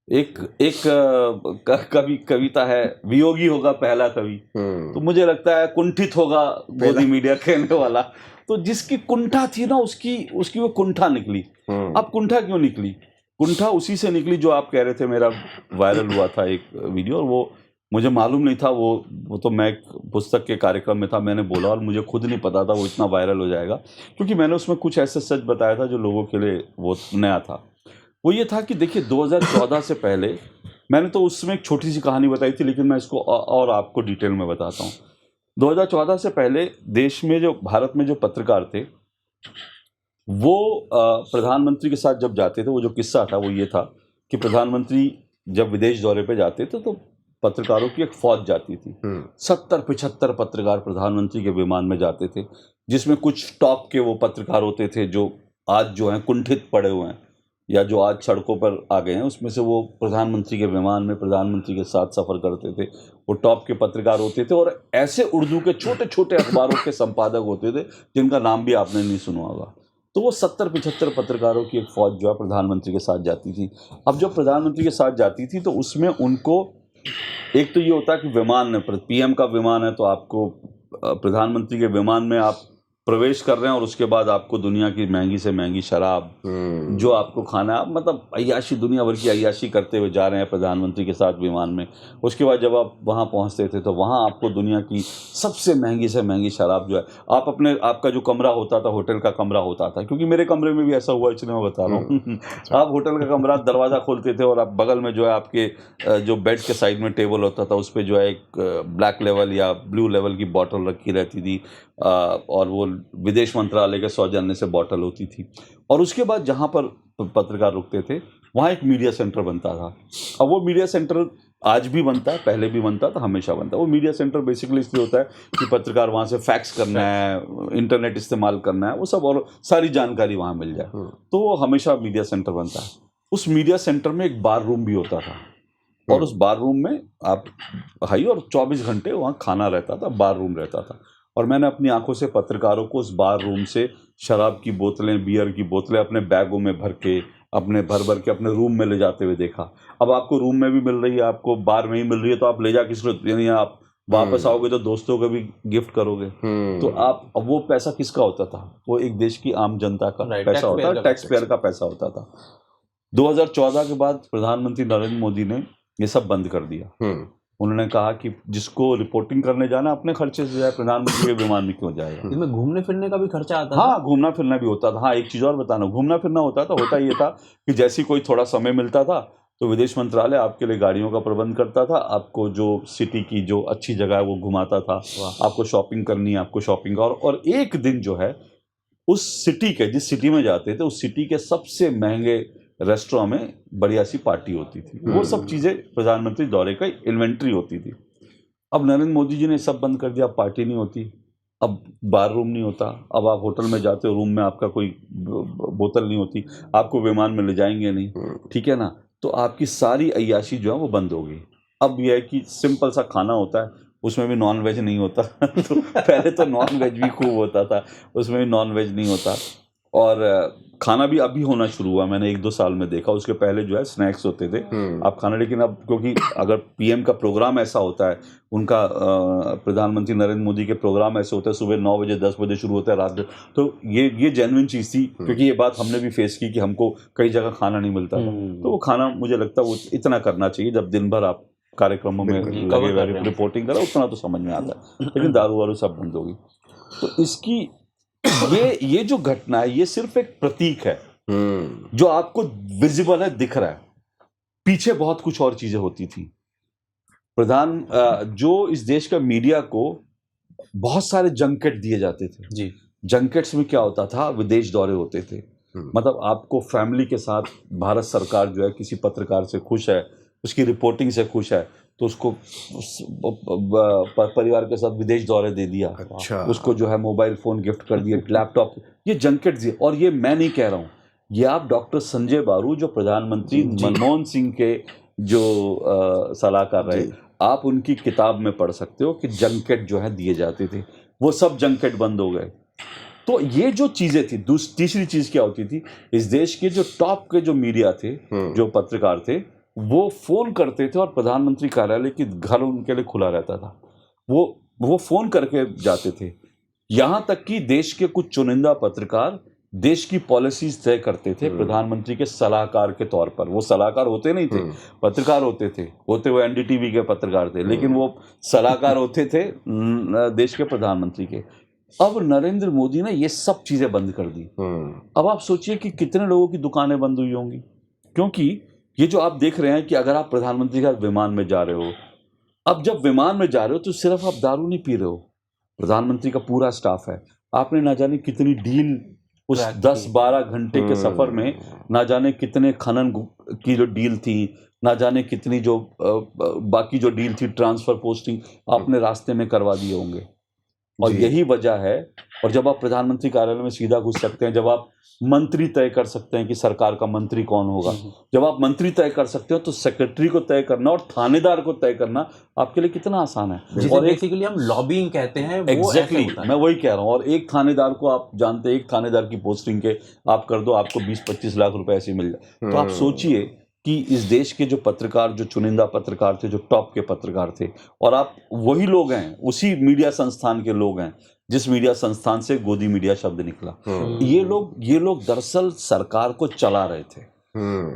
[SPEAKER 1] एक कविता है, वियोगी होगा पहला कवि, तो मुझे लगता है कुंठित होगा गोदी मीडिया कहने वाला। तो जिसकी कुंठा थी ना, उसकी वो कुंठा निकली। अब कुंठा क्यों निकली? कुंठा उसी से निकली जो आप कह रहे थे, मेरा वायरल हुआ था एक वीडियो, और वो मुझे मालूम नहीं था, वो तो मैं एक पुस्तक के कार्यक्रम में था, मैंने बोला और मुझे खुद नहीं पता था वो इतना वायरल हो जाएगा, क्योंकि मैंने उसमें कुछ ऐसे सच बताया था जो लोगों के लिए वो नया था। वो ये था कि देखिए 2014 से पहले, मैंने तो उसमें एक छोटी सी कहानी बताई थी, लेकिन मैं इसको और आपको डिटेल में बताता हूँ। 2014 से पहले देश में जो, भारत में जो पत्रकार थे वो प्रधानमंत्री के साथ जब जाते थे, वो जो किस्सा था वो ये था कि प्रधानमंत्री जब विदेश दौरे पे जाते थे तो पत्रकारों की एक फौज जाती थी। 70-75 पत्रकार प्रधानमंत्री के विमान में जाते थे, जिसमें कुछ टॉप के वो पत्रकार होते थे जो आज जो हैं कुंठित पड़े हुए हैं या जो आज सड़कों पर आ गए हैं, उसमें से वो प्रधानमंत्री के विमान में प्रधानमंत्री के साथ सफ़र करते थे। वो टॉप के पत्रकार होते थे और ऐसे उर्दू के छोटे छोटे अखबारों के संपादक होते थे जिनका नाम भी आपने नहीं सुना होगा। तो वो 70-75 पत्रकारों की एक फौज जो है प्रधानमंत्री के साथ जाती थी। अब जब प्रधानमंत्री के साथ जाती थी तो उसमें उनको एक तो ये होता कि विमान में, पीएम का विमान है तो आपको प्रधानमंत्री के विमान में आप प्रवेश कर रहे हैं और उसके बाद आपको दुनिया की महंगी से महंगी शराब जो आपको खाना है, मतलब अय्याशी, दुनिया भर की अय्याशी करते हुए जा रहे हैं प्रधानमंत्री के साथ विमान में। उसके बाद जब आप वहाँ पहुँचते थे तो वहाँ आपको दुनिया की सबसे महंगी से महंगी शराब जो है, आपका जो कमरा होता था, होटल का कमरा होता था, क्योंकि मेरे कमरे में भी ऐसा हुआ, इसलिए मैं बता रहा हूँ। आप होटल का कमरा दरवाज़ा खोलते थे और आप बगल में जो है आपके जो बेड के साइड में टेबल होता था, उस पर जो है एक ब्लैक लेवल या ब्लू लेवल की बॉटल रखी रहती थी, और वो विदेश मंत्रालय के सौजन्य से बॉटल होती थी। और उसके बाद जहाँ पर पत्रकार रुकते थे वहाँ एक मीडिया सेंटर बनता था। अब वो मीडिया सेंटर आज भी बनता है, पहले भी बनता था, हमेशा बनता है। वो मीडिया सेंटर बेसिकली इसलिए होता है कि पत्रकार वहाँ से फैक्स करना है, इंटरनेट इस्तेमाल करना है, वो सब और सारी जानकारी वहाँ मिल जाए, तो वो हमेशा मीडिया सेंटर बनता है। उस मीडिया सेंटर में एक बार रूम भी होता था और उस बार रूम में आप भाई, और 24 घंटे वहाँ खाना रहता था, बार रूम रहता था। और मैंने अपनी आंखों से पत्रकारों को उस बार रूम से शराब की बोतलें, बियर की बोतलें अपने बैगों में भर के, भर के अपने रूम में ले जाते हुए देखा। अब आपको रूम में भी मिल रही है, आपको बार में ही मिल रही है, तो आप ले जा किस, यानी आप वापस आओगे तो दोस्तों को भी गिफ्ट करोगे, तो आप अब वो पैसा किसका होता था? वो एक देश की आम जनता का
[SPEAKER 2] Right,
[SPEAKER 1] पैसा होता
[SPEAKER 2] taxpayer
[SPEAKER 1] था,
[SPEAKER 2] का
[SPEAKER 1] टैक्स पेयर का पैसा होता था। 2014 के बाद प्रधानमंत्री नरेंद्र मोदी ने ये सब बंद कर दिया। उन्होंने कहा कि जिसको रिपोर्टिंग करने जाना अपने खर्चे से जाए, प्रधानमंत्री के विमान में क्यों जाएगा?
[SPEAKER 2] इसमें घूमने फिरने का भी खर्चा आता था।
[SPEAKER 1] हाँ, घूमना फिरना भी होता था। हाँ, एक चीज और बताना, घूमना फिरना होता ये था कि जैसे ही कोई थोड़ा समय मिलता था तो विदेश मंत्रालय आपके लिए गाड़ियों का प्रबंध करता था, आपको जो सिटी की जो अच्छी जगह है वो घुमाता था, आपको शॉपिंग करनी है आपको शॉपिंग का, और एक दिन जो है उस सिटी के, जिस सिटी में जाते थे उस सिटी के सबसे महंगे रेस्टोरेंट में बढ़िया सी पार्टी होती थी। वो सब चीजें प्रधानमंत्री दौरे का इन्वेंट्री होती थी। अब नरेंद्र मोदी जी ने सब बंद कर दिया, पार्टी नहीं होती, अब बार रूम नहीं होता, अब आप होटल में जाते हो रूम में आपका कोई बोतल नहीं होती, आपको विमान में ले जाएंगे नहीं, ठीक है ना? तो आपकी सारी अय्याशी जो है वो बंद हो गई। अब यह है कि सिंपल सा खाना होता है, उसमें भी नॉन वेज नहीं होता तो पहले तो नॉन वेज भी खूब होता था, उसमें भी नॉन वेज नहीं होता, और खाना भी अभी होना शुरू हुआ, मैंने 1-2 साल में देखा। उसके पहले जो है स्नैक्स होते थे आप खाना, लेकिन अब क्योंकि अगर पीएम का प्रोग्राम ऐसा होता है, उनका प्रधानमंत्री नरेंद्र मोदी के प्रोग्राम ऐसे होते हैं, सुबह 9 बजे 10 बजे शुरू होता है, रात में, तो ये जेन्युइन चीज़ थी, क्योंकि ये बात हमने भी फेस की कि हमको कई जगह खाना नहीं मिलता था। तो वो खाना मुझे लगता है वो इतना करना चाहिए, जब दिन भर आप कार्यक्रमों में लगे हुए रिपोर्टिंग करो उतना तो समझ में आता है, लेकिन दारू वारू सब बंद होगी। तो इसकी ये जो घटना है ये सिर्फ एक प्रतीक है जो आपको विजिबल है, दिख रहा है, पीछे बहुत कुछ और चीजें होती थी। जो इस देश का मीडिया को बहुत सारे जंकेट दिए जाते थे
[SPEAKER 2] जी।
[SPEAKER 1] जंकेट्स में क्या होता था, विदेश दौरे होते थे, मतलब आपको फैमिली के साथ भारत सरकार जो है किसी पत्रकार से खुश है, उसकी रिपोर्टिंग से खुश है, तो उसको परिवार के साथ विदेश दौरे दे दिया।
[SPEAKER 3] अच्छा।
[SPEAKER 1] उसको जो है मोबाइल फोन गिफ्ट कर दिए, लैपटॉप, ये जंकेट दिए। और ये मैं नहीं कह रहा हूँ, ये आप डॉक्टर संजय बारू जो प्रधानमंत्री मनमोहन सिंह के जो सलाहकार रहे, आप उनकी किताब में पढ़ सकते हो कि जंकेट जो है दिए जाते थे, वो सब जंकेट बंद हो गए। तो ये जो चीजें थी, तीसरी चीज क्या होती थी, इस देश के जो टॉप के जो मीडिया थे, जो पत्रकार थे, वो फोन करते थे और प्रधानमंत्री कार्यालय की घर उनके लिए खुला रहता था, वो फोन करके जाते थे। यहां तक कि देश के कुछ चुनिंदा पत्रकार देश की पॉलिसीज तय करते थे प्रधानमंत्री के सलाहकार के तौर पर। वो सलाहकार होते नहीं थे, पत्रकार होते वो एनडीटीवी के पत्रकार थे, लेकिन वो सलाहकार होते थे देश के प्रधानमंत्री के। अब नरेंद्र मोदी ने ये सब चीजें बंद कर दी। अब आप सोचिए कि कितने लोगों की दुकानें बंद हुई होंगी, क्योंकि ये जो आप देख रहे हैं कि अगर आप प्रधानमंत्री के विमान में जा रहे हो, अब जब विमान में जा रहे हो तो सिर्फ आप दारू नहीं पी रहे हो, प्रधानमंत्री का पूरा स्टाफ है, आपने ना जाने कितनी डील उस 10-12 घंटे के सफर में, ना जाने कितने खनन की जो डील थी, ना जाने कितनी जो बाकी जो डील थी, ट्रांसफर पोस्टिंग आपने रास्ते में करवा दिए होंगे। और यही वजह है, और जब आप प्रधानमंत्री कार्यालय में सीधा घुस सकते हैं, जब आप मंत्री तय कर सकते हैं कि सरकार का मंत्री कौन होगा, जब आप मंत्री तय कर सकते हो, तो सेक्रेटरी को तय करना और थानेदार को तय करना आपके लिए कितना आसान है।
[SPEAKER 2] और बेसिकली हम लॉबिंग कहते हैं, वो
[SPEAKER 1] एग्जैक्टली मैं वही कह रहा हूँ। और एक थानेदार को आप जानते हैं, एक थानेदार की पोस्टिंग के आप कर दो, आपको 20-25 लाख रुपए ऐसे मिल जाए। तो आप सोचिए कि इस देश के जो पत्रकार, जो चुनिंदा पत्रकार थे, जो टॉप के पत्रकार थे, और आप वही लोग हैं, उसी मीडिया संस्थान के लोग हैं जिस मीडिया संस्थान से गोदी मीडिया शब्द निकला। ये लोग दरअसल सरकार को चला रहे थे,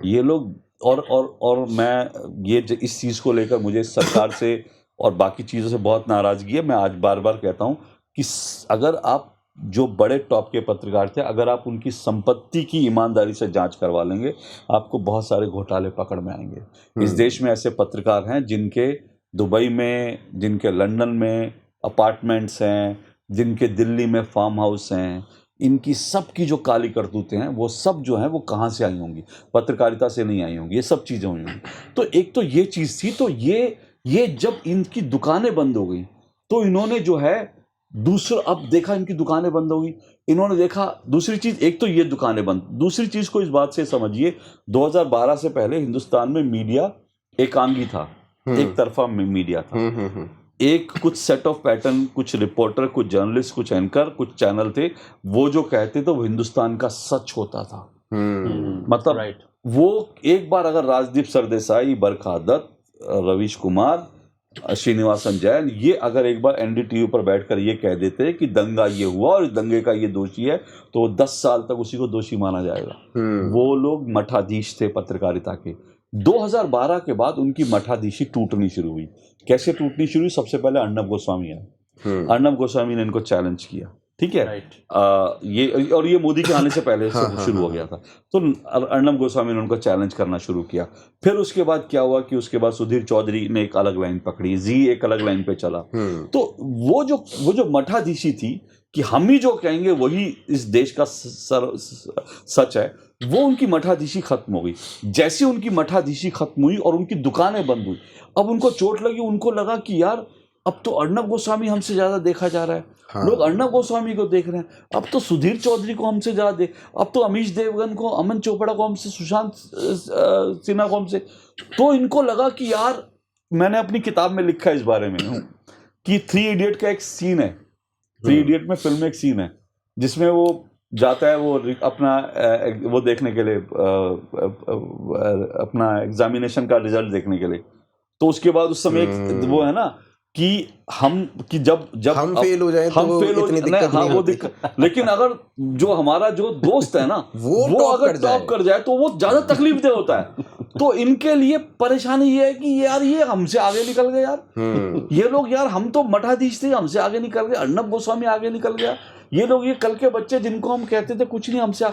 [SPEAKER 1] ये लोग। और मैं ये इस चीज को लेकर मुझे सरकार से और बाकी चीजों से बहुत नाराजगी है। मैं आज बार बार कहता हूं कि अगर आप जो बड़े टॉप के पत्रकार थे, अगर आप उनकी संपत्ति की ईमानदारी से जांच करवा लेंगे, आपको बहुत सारे घोटाले पकड़ में आएंगे। इस देश में ऐसे पत्रकार हैं जिनके दुबई में, जिनके लंदन में अपार्टमेंट्स हैं, जिनके दिल्ली में फार्म हाउस हैं, इनकी सब की जो काली करतूतें हैं, वो सब जो हैं वो कहाँ से आई होंगी? पत्रकारिता से नहीं आई होंगी, ये सब चीज़ें हुई होंगी। तो एक तो ये चीज़ थी। तो ये जब इनकी दुकानें बंद हो गई, तो इन्होंने जो है दूसरा, अब देखा इनकी दुकानें बंद हो गई, इन्होंने देखा दूसरी चीज़। एक तो ये दुकानें बंद, दूसरी चीज़ को इस बात से समझिए, 2012 से पहले हिंदुस्तान में मीडिया एकांगी था, एक तरफा मीडिया था। एक कुछ सेट ऑफ पैटर्न, कुछ रिपोर्टर, कुछ जर्नलिस्ट, कुछ एंकर, कुछ चैनल थे, वो जो कहते थे वो हिंदुस्तान का सच होता था। मतलब वो एक बार अगर राजदीप सरदेसाई, बरखा दत्त, रवीश कुमार श्रीनिवासन जैन, ये अगर एक बार एनडीटीवी पर बैठकर ये कह देते कि दंगा ये हुआ और इस दंगे का ये दोषी है, तो 10 साल तक उसी को दोषी माना जाएगा। वो लोग मठाधीश थे पत्रकारिता के। 2012 के बाद उनकी मठाधीशी टूटनी शुरू हुई। कैसे टूटनी शुरू हुई? सबसे पहले अर्नब गोस्वामी आए। अर्नब गोस्वामी ने इनको चैलेंज किया, ठीक है। ये मोदी के आने से पहले से शुरू हो गया था। तो अर्नब गोस्वामी ने उनको चैलेंज करना शुरू किया। फिर उसके बाद क्या हुआ कि उसके बाद सुधीर चौधरी ने एक अलग लाइन पकड़ी, जी एक अलग लाइन पे चला। तो वो जो मठाधीशी थी कि हम ही जो कहेंगे वही इस देश का सच है, वो उनकी मठाधीशी खत्म हो गई। जैसे उनकी मठाधीशी खत्म हुई और उनकी दुकानें बंद हुई, अब उनको चोट लगी। उनको लगा कि यार अब तो अर्नब गोस्वामी हमसे ज्यादा देखा जा रहा है। लोग अर्नब गोस्वामी को देख रहे हैं, अब तो सुधीर चौधरी को हमसे ज्यादा अब तो अमीश देवगन को, अमन चोपड़ा को हमसे, सुशांत सिन्हा को हमसे। तो इनको लगा कि यार, मैंने अपनी किताब में लिखा है इस बारे में कि 3 इडियट का एक सीन है। 3 इडियट में फिल्म में एक सीन है जिसमें वो जाता है वो अपना वो देखने के लिए, अपना एग्जामिनेशन का रिजल्ट देखने के लिए। तो उसके बाद उस समय वो है ना कि जब हम फेल हो जाए, हम फेल हो जाए, हाँ वो दिक्कत। लेकिन अगर जो हमारा जो दोस्त है ना वो अगर टॉप कर जाए तो वो ज्यादा तकलीफ दे होता है। तो इनके लिए परेशानी ये है कि यार ये हमसे आगे निकल गए यार, ये लोग यार, हम तो मठाधीश थे, हमसे आगे निकल गए। अर्नब गोस्वामी आगे निकल गया। ये लोग, ये कल के बच्चे जिनको हम कहते थे कुछ नहीं, हमसे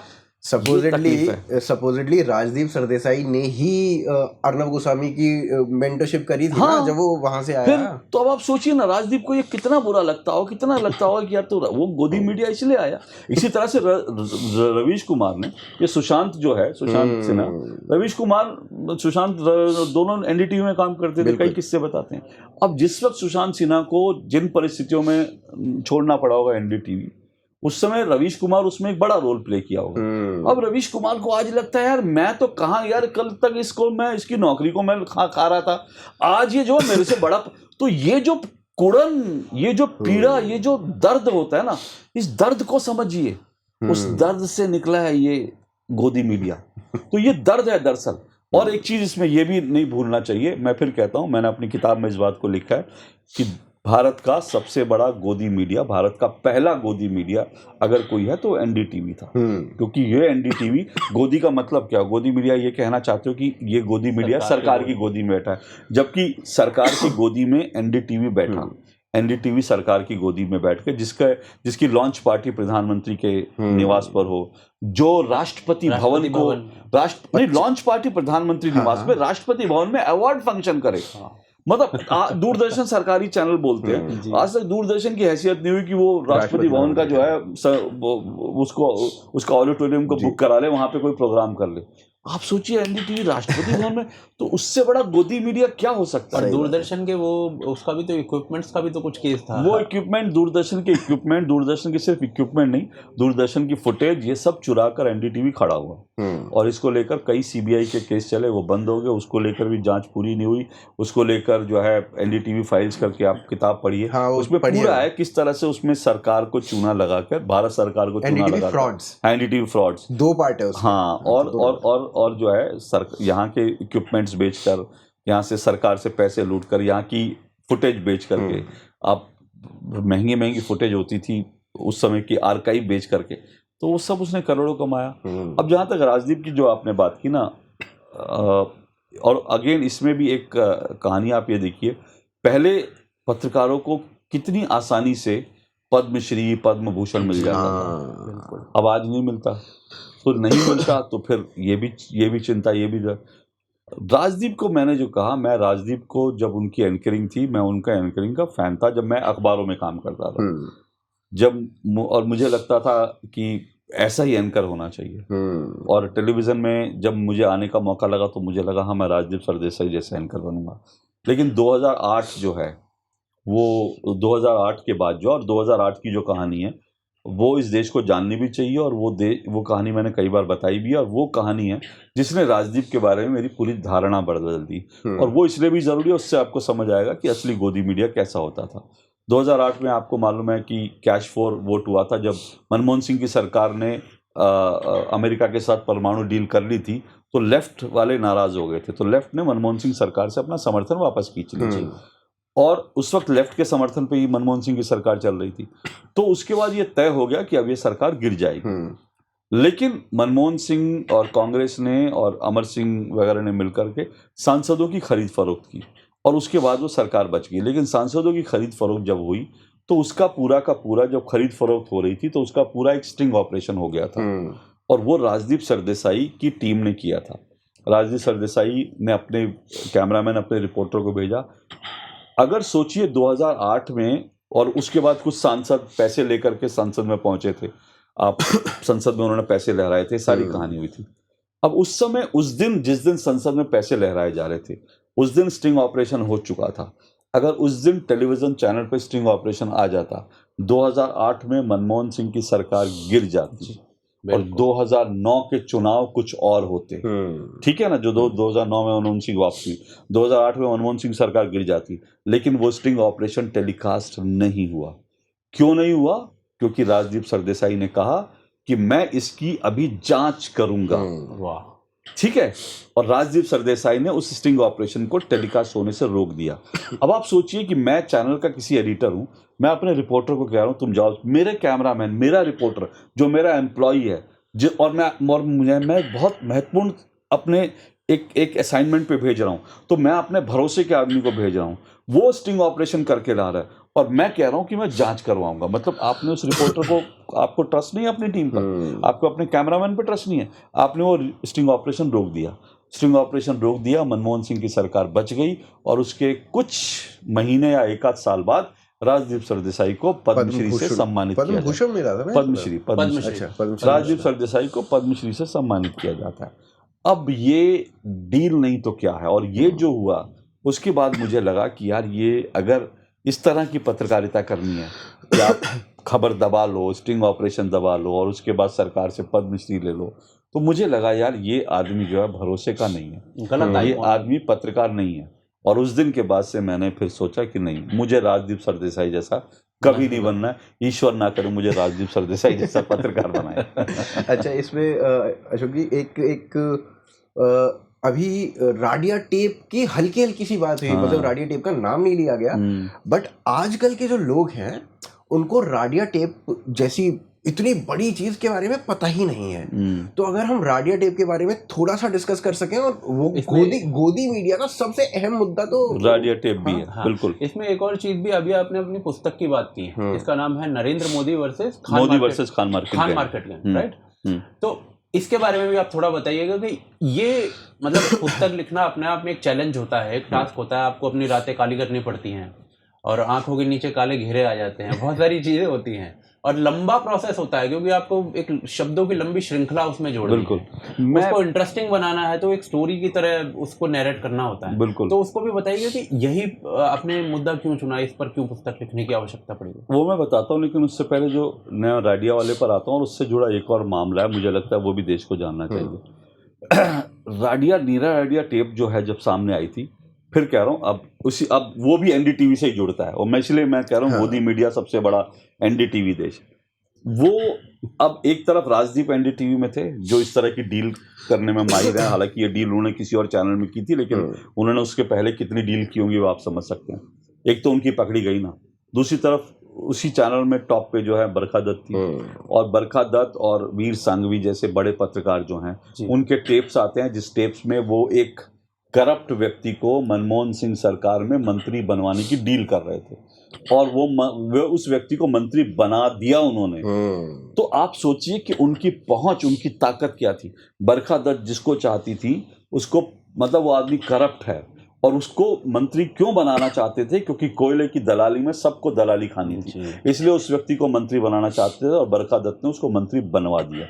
[SPEAKER 3] सपोजिटली राजदीप सरदेसाई ने ही अर्नब गोस्वामी की मेंटरशिप करी थी ना, जब वो वहां से आया।
[SPEAKER 1] तो अब आप सोचिए ना, राजदीप को ये कितना बुरा लगता हो, कितना लगता होगा कि यार तो वो गोदी मीडिया इसलिए आया। इसी तरह से रवीश कुमार ने, ये सुशांत जो है, सुशांत सिन्हा, रवीश कुमार, सुशांत, दोनों एनडीटीवी में काम करते थे, कई किस्से बताते हैं। अब जिस वक्त सुशांत सिन्हा को जिन परिस्थितियों में छोड़ना पड़ा होगा एनडीटीवी, उस समय रवीश कुमार उसमें एक बड़ा रोल प्ले किया होगा। अब रवीश कुमार को आज लगता है यार, मैं तो कहाँ यार, कल तक इसकी नौकरी को मैं खा रहा था, आज ये जो मेरे से बड़ा। तो ये जो कुड़न, ये जो पीड़ा, ये जो दर्द होता है ना, इस दर्द को समझिए। उस दर्द से निकला है ये गोदी मीडिया। तो ये दर्द है दरअसल। और एक चीज इसमें ये भी नहीं भूलना चाहिए, मैं फिर कहता हूं, मैंने अपनी किताब में इस बात को लिखा है कि भारत का सबसे बड़ा गोदी मीडिया, भारत का पहला गोदी मीडिया अगर कोई है तो एनडीटीवी था। क्योंकि ये एनडीटीवी, गोदी का मतलब क्या? गोदी मीडिया ये कहना चाहते हो कि ये गोदी मीडिया सरकार की गोदी में बैठा है, जबकि सरकार की गोदी में एनडीटीवी बैठा। एनडीटीवी सरकार की गोदी में बैठ के जिसकी लॉन्च पार्टी प्रधानमंत्री के निवास पर हो, जो राष्ट्रपति भवन को लॉन्च पार्टी प्रधानमंत्री निवास में, राष्ट्रपति भवन में अवार्ड फंक्शन करे। मतलब दूरदर्शन सरकारी चैनल बोलते हैं, आज तक दूरदर्शन की हैसियत नहीं हुई कि वो राष्ट्रपति भवन का जो है उसका ऑडिटोरियम को बुक करा ले, वहां पे कोई प्रोग्राम कर ले। आप सोचिए एनडीटीवी राष्ट्रपति भवन में, तो उससे बड़ा गोदी मीडिया क्या हो सकता है?
[SPEAKER 2] दूरदर्शन के वो उसका भी तो इक्विपमेंट्स का भी तो कुछ केस था।
[SPEAKER 1] वो इक्विपमेंट, दूरदर्शन के सिर्फ इक्विपमेंट नहीं, दूरदर्शन की फुटेज, ये सब चुरा कर एनडीटीवी खड़ा हुआ। और इसको लेकर कई सीबीआई के केस चले, वो बंद हो गए, उसको लेकर भी जांच पूरी नहीं हुई। उसको लेकर जो है एनडीटीवी फाइल्स करके आप किताब पढ़िए, उसमें पूरा है किस तरह से उसमें सरकार को चूना लगाकर, भारत सरकार को चूना लगाकर, एनडीटीवी फ्रॉड्स
[SPEAKER 3] 2 पार्ट है उसमें।
[SPEAKER 1] हाँ, और जो है यहाँ के इक्विपमेंट्स बेचकर, यहाँ से सरकार से पैसे लूटकर, यहाँ की फुटेज बेच करके, आप महंगी फुटेज होती थी उस समय की, आर्काइव बेच करके, तो वो सब उसने करोड़ों कमाया। अब जहाँ तक राजदीप की जो आपने बात की ना, और अगेन इसमें भी एक कहानी आप ये देखिए, पहले पत्रकारों को कितनी आसानी से पद्मश्री, पद्म भूषण मिल जाता था, अब आज नहीं मिलता। तो नहीं मिलता तो फिर ये भी चिंता, ये भी। राजदीप को मैंने जो कहा, मैं राजदीप को, जब उनकी एंकरिंग थी, मैं उनका एंकरिंग का फैन था, जब मैं अखबारों में काम करता था, और मुझे लगता था कि ऐसा ही एंकर होना चाहिए। और टेलीविजन में जब मुझे आने का मौका लगा तो मुझे लगा हाँ, मैं राजदीप सरदेसाई जैसे एंकर बनूंगा। लेकिन 2008 जो है, वो 2008 के बाद जो, और 2008 की जो कहानी है, वो इस देश को जाननी भी चाहिए। और वो कहानी मैंने कई बार बताई भी है, और वो कहानी है जिसने राजदीप के बारे में मेरी पूरी धारणा बदल दी। और वो इसलिए भी ज़रूरी है, उससे आपको समझ आएगा कि असली गोदी मीडिया कैसा होता था। 2008 में आपको मालूम है कि कैश फॉर वोट हुआ था, जब मनमोहन सिंह की सरकार ने अमेरिका के साथ परमाणु डील कर ली थी, तो लेफ्ट वाले नाराज़ हो गए थे, तो लेफ्ट ने मनमोहन सिंह सरकार से अपना समर्थन वापस खींच ली थी। और उस वक्त लेफ्ट के समर्थन पे ही मनमोहन सिंह की सरकार चल रही थी। तो उसके बाद ये तय हो गया कि अब ये सरकार गिर जाएगी। लेकिन मनमोहन सिंह और कांग्रेस ने और अमर सिंह वगैरह ने मिलकर के सांसदों की खरीद फरोख्त की और उसके बाद वो सरकार बच गई। लेकिन सांसदों की खरीद फरोख्त जब हुई तो उसका पूरा का पूरा, जब खरीद फरोख्त हो रही थी तो उसका पूरा एक स्टिंग ऑपरेशन हो गया था और वो राजदीप सरदेसाई की टीम ने किया था। राजदीप सरदेसाई ने अपने कैमरामैन, अपने रिपोर्टर को भेजा। अगर सोचिए 2008 में, और उसके बाद कुछ सांसद पैसे लेकर के संसद में पहुंचे थे, आप संसद में उन्होंने पैसे लहराए थे, सारी कहानी हुई थी। अब उस समय, उस दिन, जिस दिन संसद में पैसे लहराए जा रहे थे, उस दिन स्टिंग ऑपरेशन हो चुका था। अगर उस दिन टेलीविजन चैनल पे स्टिंग ऑपरेशन आ जाता, 2008 में मनमोहन सिंह की सरकार गिर जाती और 2009 के चुनाव कुछ और होते। ठीक है ना, जो 2009 में मनमोहन सिंह वापसी, 2008 में मनमोहन सिंह सरकार गिर जाती, लेकिन वो स्टिंग ऑपरेशन टेलीकास्ट नहीं हुआ। क्यों नहीं हुआ? क्योंकि राजदीप सरदेसाई ने कहा कि मैं इसकी अभी जांच करूंगा।
[SPEAKER 2] वाह,
[SPEAKER 1] ठीक है। और राजदीप सरदेसाई ने उस स्टिंग ऑपरेशन को टेलीकास्ट होने से रोक दिया। अब आप सोचिए कि मैं चैनल का किसी एडिटर हूं, मैं अपने रिपोर्टर को कह रहा हूं तुम जाओ, मेरे कैमरामैन, मेरा रिपोर्टर जो मेरा एम्प्लॉई है, और मैं बहुत महत्वपूर्ण अपने एक असाइनमेंट पे भेज रहा हूं, तो मैं अपने भरोसे के आदमी को भेज रहा हूं, वो स्टिंग ऑपरेशन करके ला रहा है और मैं कह रहा हूं कि मैं जांच करवाऊंगा। मतलब आपने उस रिपोर्टर को, आपको ट्रस्ट नहीं है अपनी टीम पर, आपको अपने कैमरामैन पर ट्रस्ट नहीं है, आपने वो स्टिंग ऑपरेशन रोक दिया। स्टिंग ऑपरेशन रोक दिया, मनमोहन सिंह की सरकार बच गई और उसके कुछ महीने या एक आध साल बाद राजदीप सरदेसाई को पद्मश्री से सम्मानित किया जाता है। पद्मश्री, राजदीप सरदेसाई को पद्मश्री से सम्मानित किया जाता है। अब ये डील नहीं तो क्या है। और ये जो हुआ उसके बाद मुझे लगा कि यार, ये अगर इस तरह की पत्रकारिता करनी है कि आप खबर दबा लो, स्टिंग ऑपरेशन दबा लो और उसके बाद सरकार से पद्मश्री ले लो, तो मुझे लगा यार ये आदमी जो है भरोसे का नहीं है, गलत, ये आदमी पत्रकार नहीं है। और उस दिन के बाद से मैंने फिर सोचा कि नहीं, मुझे राजदीप सरदेसाई जैसा कभी नहीं बनना है। ईश्वर ना करे मुझे राजदीप सरदेसाई जैसा पत्रकार बनाए।
[SPEAKER 3] अच्छा, इसमें अशोक जी एक अभी राडिया टेप की हल्की हल्की सी बात हुई। मतलब राडिया टेप का नाम नहीं लिया गया, बट आजकल के जो लोग हैं उनको राडिया टेप जैसी इतनी बड़ी चीज के बारे में पता ही नहीं है। तो अगर हम राडिया टेप के बारे में थोड़ा सा डिस्कस कर सकें, और वो गोदी मीडिया का सबसे अहम मुद्दा तो
[SPEAKER 1] राडिया टेप भी है। बिल्कुल।
[SPEAKER 2] इसमें एक और चीज भी, अभी आपने अपनी पुस्तक की बात की, इसका नाम है Narendra Modi versus
[SPEAKER 1] Khan market,
[SPEAKER 2] right? तो इसके बारे में भी आप थोड़ा बताइएगा कि ये, मतलब पुस्तक लिखना अपने आप में एक चैलेंज होता है, एक टास्क होता है, आपको अपनी रातें काली करनी पड़ती हैं और आंखों के नीचे काले घेरे आ जाते हैं, बहुत सारी चीजें होती हैं और लंबा प्रोसेस होता है, क्योंकि आपको एक शब्दों की लंबी श्रृंखला उसमें जोड़नी है। उसको इंटरेस्टिंग बनाना है तो एक स्टोरी की तरह उसको नैरेट करना होता है।
[SPEAKER 1] बिल्कुल।
[SPEAKER 2] तो उसको भी बताइए कि यही आपने मुद्दा क्यों चुना, इस पर क्यों पुस्तक लिखने की आवश्यकता पड़ी?
[SPEAKER 1] वो मैं बताता हूँ, लेकिन उससे पहले जो मैं राडिया वाले पर आता हूँ और उससे जुड़ा एक और मामला है, मुझे लगता है वो भी देश को जानना चाहिए। नीरा राडिया टेप जो है जब सामने आई थी, फिर कह रहा हूँ अब वो भी एनडीटीवी से ही जुड़ता है, और मैं इसलिए मैं कह रहा हूँ मोदी मीडिया सबसे बड़ा एनडीटीवी देश। वो अब एक तरफ राजदीप एनडीटीवी में थे जो इस तरह की डील करने में माहिर है। हालांकि ये डील उन्होंने किसी और चैनल में की थी, लेकिन उन्होंने उसके पहले कितनी डील की होंगी वो आप समझ सकते हैं। एक तो उनकी पकड़ी गई ना, दूसरी तरफ उसी चैनल में टॉप पे जो है बरखा दत्त थी, और बरखा दत्त और वीर सांघवी जैसे बड़े पत्रकार जो हैं, उनके टेप्स आते हैं जिस टेप्स में वो एक करप्ट व्यक्ति को मनमोहन सिंह सरकार में मंत्री बनवाने की डील कर रहे थे, और वो उस व्यक्ति को मंत्री बना दिया उन्होंने। तो आप सोचिए कि उनकी पहुंच, उनकी ताकत क्या थी। बरखा दत्त जिसको चाहती थी उसको, मतलब वो आदमी करप्ट है और उसको मंत्री क्यों बनाना चाहते थे? क्योंकि कोयले की दलाली में सबको दलाली खानी थी, इसलिए उस व्यक्ति को मंत्री बनाना चाहते थे और बरखा दत्त ने उसको मंत्री बनवा दिया।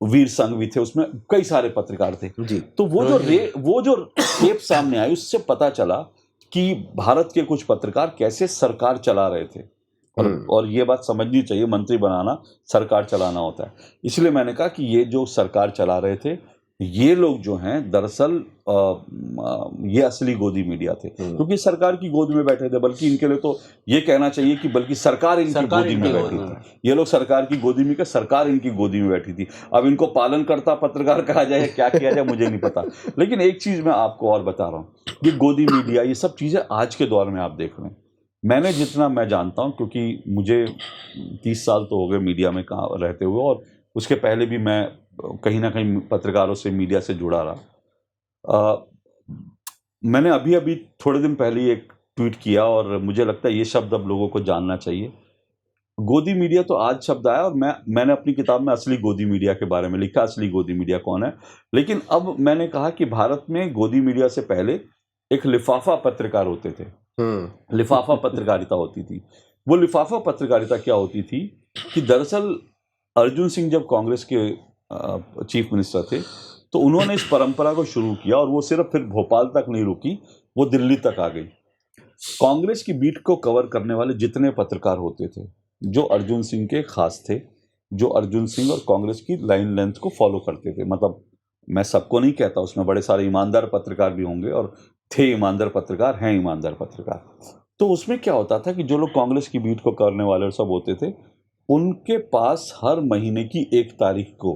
[SPEAKER 1] वीर संघवी थे, उसमें कई सारे पत्रकार थे जी। तो वो जो टेप सामने आई, उससे पता चला कि भारत के कुछ पत्रकार कैसे सरकार चला रहे थे। और ये बात समझनी चाहिए, मंत्री बनाना सरकार चलाना होता है। इसलिए मैंने कहा कि ये जो सरकार चला रहे थे ये लोग जो हैं दरअसल ये असली गोदी मीडिया थे, क्योंकि सरकार की गोद में बैठे थे। बल्कि इनके लिए तो ये कहना चाहिए कि बल्कि सरकार इनकी गोदी में बैठी थी। ये लोग सरकार की गोदी में, सरकार इनकी गोदी में बैठी थी। अब इनको पालनकर्ता पत्रकार कहा जाए, क्या किया जाए, मुझे नहीं पता। लेकिन एक चीज मैं आपको और बता रहा हूँ, ये गोदी मीडिया, ये सब चीजें आज के दौर में आप देख रहे हैं। मैंने जितना मैं जानता हूँ, क्योंकि मुझे 30 साल तो हो गए मीडिया में रहते हुए, और उसके पहले भी मैं कहीं ना कहीं पत्रकारों से, मीडिया से जुड़ा रहा। मैंने अभी थोड़े दिन पहले एक ट्वीट किया, और मुझे लगता है ये शब्द अब लोगों को जानना चाहिए। गोदी मीडिया तो आज शब्द आया, और मैंने अपनी किताब में असली गोदी मीडिया के बारे में लिखा, असली गोदी मीडिया कौन है। लेकिन अब मैंने कहा कि भारत में गोदी मीडिया से पहले एक लिफाफा पत्रकार होते थे। लिफाफा पत्रकारिता होती थी। वो लिफाफा पत्रकारिता क्या होती थी कि दरअसल अर्जुन सिंह जब कांग्रेस के चीफ मिनिस्टर थे, तो उन्होंने इस परंपरा को शुरू किया, और वो सिर्फ फिर भोपाल तक नहीं रुकी, वो दिल्ली तक आ गई। कांग्रेस की बीट को कवर करने वाले जितने पत्रकार होते थे, जो अर्जुन सिंह के खास थे, जो अर्जुन सिंह और कांग्रेस की लाइन लेंथ को फॉलो करते थे, मतलब मैं सबको नहीं कहता, उसमें बड़े सारे ईमानदार पत्रकार भी होंगे, और थे ईमानदार पत्रकार, हैं ईमानदार पत्रकार। तो उसमें क्या होता था कि जो लोग कांग्रेस की बीट को करने वाले और सब होते थे, उनके पास हर महीने की 1 तारीख को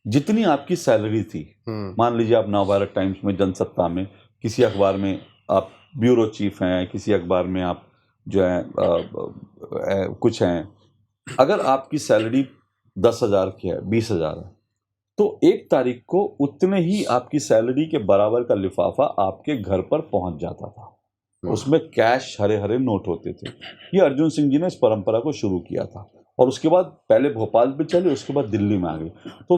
[SPEAKER 1] जितनी आपकी सैलरी थी, मान लीजिए आप नवभारत टाइम्स में, जनसत्ता में, किसी अखबार में आप ब्यूरो चीफ हैं, किसी अखबार में आप जो है कुछ हैं, अगर आपकी सैलरी 10,000 की है, 20,000 है, तो 1 तारीख को उतने ही आपकी सैलरी के बराबर का लिफाफा आपके घर पर पहुंच जाता था। उसमें कैश, हरे हरे नोट होते थे। ये अर्जुन सिंह जी ने इस परंपरा को शुरू किया था, और उसके बाद पहले भोपाल पे चले, उसके बाद दिल्ली में आ गई।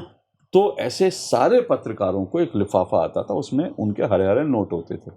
[SPEAKER 1] तो ऐसे सारे पत्रकारों को एक लिफाफा आता था, उसमें उनके हरे हरे नोट होते थे।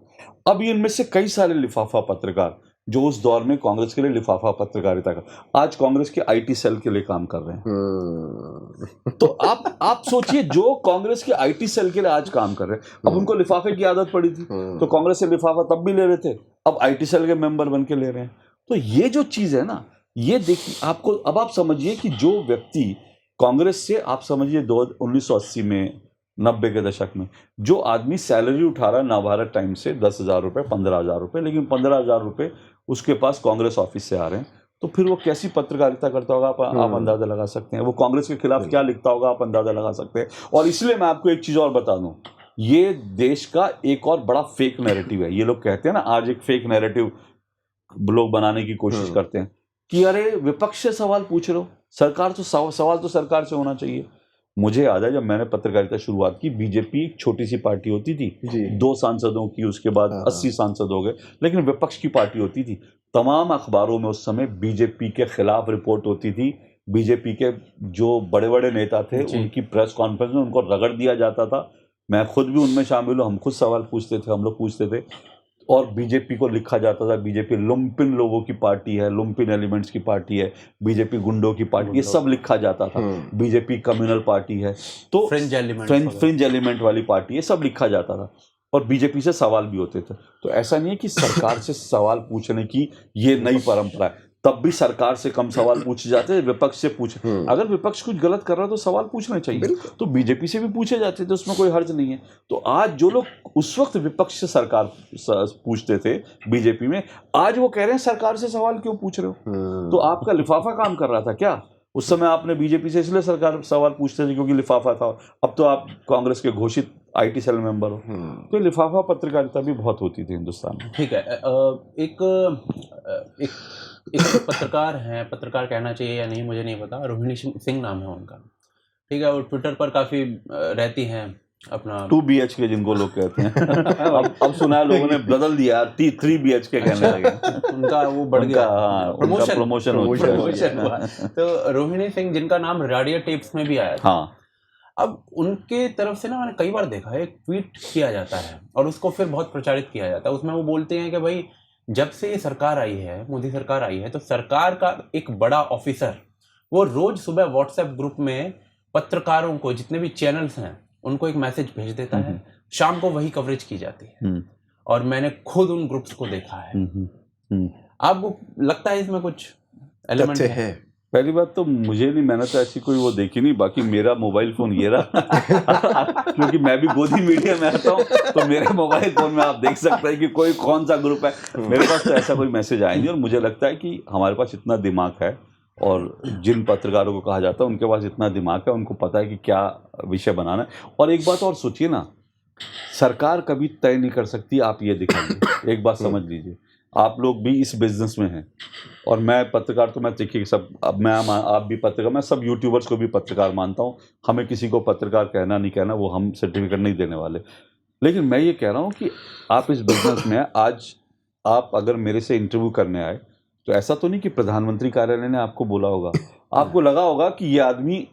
[SPEAKER 1] अब इनमें से कई सारे लिफाफा पत्रकार जो उस दौर में कांग्रेस के लिए लिफाफा पत्रकारिता का, आज कांग्रेस के आईटी सेल के लिए काम कर रहे हैं। तो आप सोचिए, जो कांग्रेस के आईटी सेल के लिए आज काम कर रहे हैं, अब उनको लिफाफे की आदत पड़ी थी, तो कांग्रेस से लिफाफा तब भी ले रहे थे, अब आईटी सेल के मेंबर बन के ले रहे हैं। तो ये जो चीज है ना, ये देखिए आपको, अब आप समझिए कि जो व्यक्ति कांग्रेस से, आप समझिए 1980 में, 90 के दशक में, जो आदमी सैलरी उठा रहा है नवभारत टाइम्स से 10,000 रुपये, 15,000 रुपये, लेकिन 15,000 रुपये उसके पास कांग्रेस ऑफिस से आ रहे हैं, तो फिर वो कैसी पत्रकारिता करता होगा, आप अंदाजा लगा सकते हैं। वो कांग्रेस के खिलाफ क्या लिखता होगा, आप अंदाजा लगा सकते हैं। और इसलिए मैं आपको एक चीज और बता दूं, ये देश का एक और बड़ा फेक नैरेटिव है। ये लोग कहते हैं ना, आज एक फेक नैरेटिव लोग बनाने की कोशिश करते हैं कि अरे विपक्ष से सवाल पूछ रहे हो, सरकार तो सवाल तो सरकार से होना चाहिए। मुझे याद है जब मैंने पत्रकारिता शुरुआत की, बीजेपी एक छोटी सी पार्टी होती थी, 2 सांसदों की, उसके बाद 80 सांसद हो गए, लेकिन विपक्ष की पार्टी होती थी। तमाम अखबारों में उस समय बीजेपी के खिलाफ रिपोर्ट होती थी। बीजेपी के जो बड़े बड़े नेता थे, उनकी प्रेस कॉन्फ्रेंस में उनको रगड़ दिया जाता था। मैं खुद भी उनमें शामिल हूँ, हम खुद सवाल पूछते थे, हम लोग पूछते थे, और बीजेपी को लिखा जाता था बीजेपी लुम्पिन लोगों की पार्टी है, लुम्पिन एलिमेंट्स की पार्टी है, बीजेपी गुंडों की पार्टी, ये सब लिखा जाता था। बीजेपी कम्युनल पार्टी है, तो फ्रिंज एलिमेंट वाली पार्टी है, सब लिखा जाता था, और बीजेपी से सवाल भी होते थे। तो ऐसा नहीं है कि सरकार से सवाल पूछने की ये नई परंपरा है, तब भी सरकार से कम सवाल पूछे जाते थे, विपक्ष से पूछे। अगर विपक्ष कुछ गलत कर रहा है तो सवाल पूछना चाहिए, तो बीजेपी से भी पूछे जाते थे, उसमें कोई हर्ज नहीं है। तो आज जो लोग उस वक्त विपक्ष से सरकार पूछते थे बीजेपी में, आज वो कह रहे हैं सरकार से सवाल क्यों पूछ रहे हो? तो आपका लिफाफा काम कर रहा था क्या? उस समय आपने बीजेपी से इसलिए सरकार सवाल पूछते थे क्योंकि लिफाफा था। अब तो आप कांग्रेस के घोषित आईटी सेल मेंबर हो, तो लिफाफा पत्रकारिता भी बहुत होती थी हिंदुस्तान में।
[SPEAKER 2] ठीक है, एक पत्रकार हैं, पत्रकार कहना चाहिए या नहीं मुझे नहीं पता, रोहिणी सिंह नाम है उनका, ठीक है, वो ट्विटर पर काफ़ी रहती हैं अपना
[SPEAKER 1] 2 BHK जिनको लोग कहते हैं। अब सुना है लोगों ने बदल दिया, 3 BHK कहने लगे।
[SPEAKER 2] उनका वो बढ़ गया,
[SPEAKER 1] प्रमोशन
[SPEAKER 2] हुआ। तो रोहिणी सिंह, जिनका नाम रेडियो टिप्स में भी आया था, अब उनके तरफ से ना मैंने कई बार देखा है, एक ट्वीट किया जाता है और उसको फिर बहुत प्रचारित किया जाता है। उसमें वो बोलते हैं कि भाई जब से ये सरकार आई है, मोदी सरकार आई है, तो सरकार का एक बड़ा ऑफिसर वो रोज सुबह व्हाट्सएप ग्रुप में पत्रकारों को, जितने भी चैनल्स हैं, उनको एक मैसेज भेज देता है, शाम को वही कवरेज की जाती है। और मैंने खुद उन ग्रुप्स को देखा है। आपको लगता है इसमें कुछ एलिमेंट
[SPEAKER 3] है?
[SPEAKER 1] पहली बात तो मुझे नहीं, मैंने तो ऐसी कोई वो देखी नहीं, बाकी मेरा मोबाइल फोन ये रहा क्योंकि मैं भी गोदी मीडिया में आता हूँ, तो मेरे मोबाइल फोन में आप देख सकते हैं कि कोई कौन सा ग्रुप है। मेरे पास तो ऐसा कोई मैसेज आया नहीं, और मुझे लगता है कि हमारे पास इतना दिमाग है, और जिन पत्रकारों को कहा जाता है उनके पास इतना दिमाग है, उनको पता है कि क्या विषय बनाना है। और एक बात और सोचिए ना, सरकार कभी तय नहीं कर सकती आप ये दिखाइए। एक बात समझ लीजिए, आप लोग भी इस बिजनेस में हैं, और मैं पत्रकार तो मैं देखिए सब, अब मैं आप भी पत्रकार, मैं सब यूट्यूबर्स को भी पत्रकार मानता हूँ। हमें किसी को पत्रकार कहना नहीं कहना, वो हम सर्टिफिकेट नहीं देने वाले। लेकिन मैं ये कह रहा हूँ कि आप इस बिजनेस में हैं। आज आप अगर मेरे से इंटरव्यू करने आए, तो ऐसा तो नहीं कि प्रधानमंत्री कार्यालय ने आपको बोला होगा, आपको लगा होगा कि ये आदमी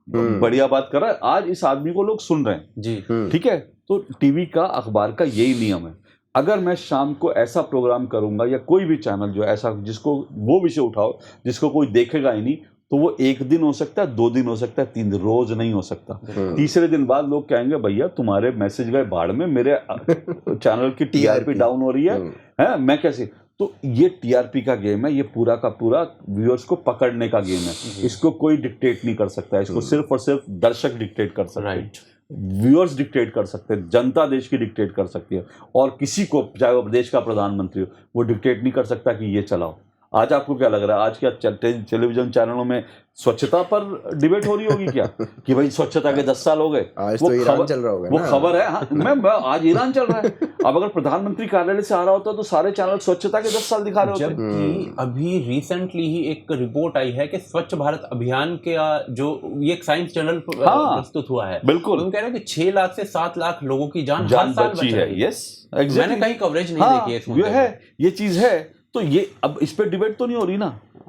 [SPEAKER 1] बढ़िया बात कर रहा है, आज इस आदमी को लोग सुन रहे हैं
[SPEAKER 2] जी।
[SPEAKER 1] ठीक है। तो टीवी का, अखबार का यही नियम है। अगर मैं शाम को ऐसा प्रोग्राम करूंगा, या कोई भी चैनल जो ऐसा जिसको वो विषय उठाओ जिसको कोई देखेगा ही नहीं, तो वो 1 दिन हो सकता है, 2 दिन हो सकता है, 3 दिन, रोज नहीं हो सकता। तीसरे दिन बाद लोग कहेंगे भैया तुम्हारे मैसेज गए भाड़ में, मेरे चैनल की टीआरपी डाउन हो रही है, मैं कैसे। तो ये टीआरपी का गेम है, ये पूरा का पूरा व्यूअर्स को पकड़ने का गेम है। इसको कोई डिक्टेट नहीं कर सकता, इसको सिर्फ और सिर्फ दर्शक डिक्टेट कर सकते हैं, व्यूअर्स डिक्टेट कर सकते हैं, जनता देश की डिक्टेट कर सकती है। और किसी को, चाहे वो देश का प्रधानमंत्री हो, वो डिक्टेट नहीं कर सकता कि ये चलाओ। आज आपको क्या लग रहा है, आज क्या टेलीविजन चैनलों में स्वच्छता पर डिबेट हो रही होगी क्या कि भाई स्वच्छता के 10 साल हो गए?
[SPEAKER 3] आज तो ईरान चल रहा होगा,
[SPEAKER 1] वो खबर है। हाँ, मैं आज ईरान चल रहा है। अब अगर प्रधानमंत्री कार्यालय से आ रहा होता तो सारे चैनल स्वच्छता के 10 साल दिखा रहे होते।
[SPEAKER 2] जबकि अभी रिसेंटली ही एक रिपोर्ट आई है कि स्वच्छ भारत अभियान के जो ये एक साइंस जर्नल प्रस्तुत हुआ है,
[SPEAKER 1] बिल्कुल,
[SPEAKER 2] उन कह रहे हैं कि 6 लाख से 7 लाख लोगों की जान
[SPEAKER 1] बची है। यस,
[SPEAKER 2] मैंने कहीं कवरेज नहीं देखी है,
[SPEAKER 1] ये चीज है। तो ये अब इस पे डिबेट तो नहीं हो रही ना,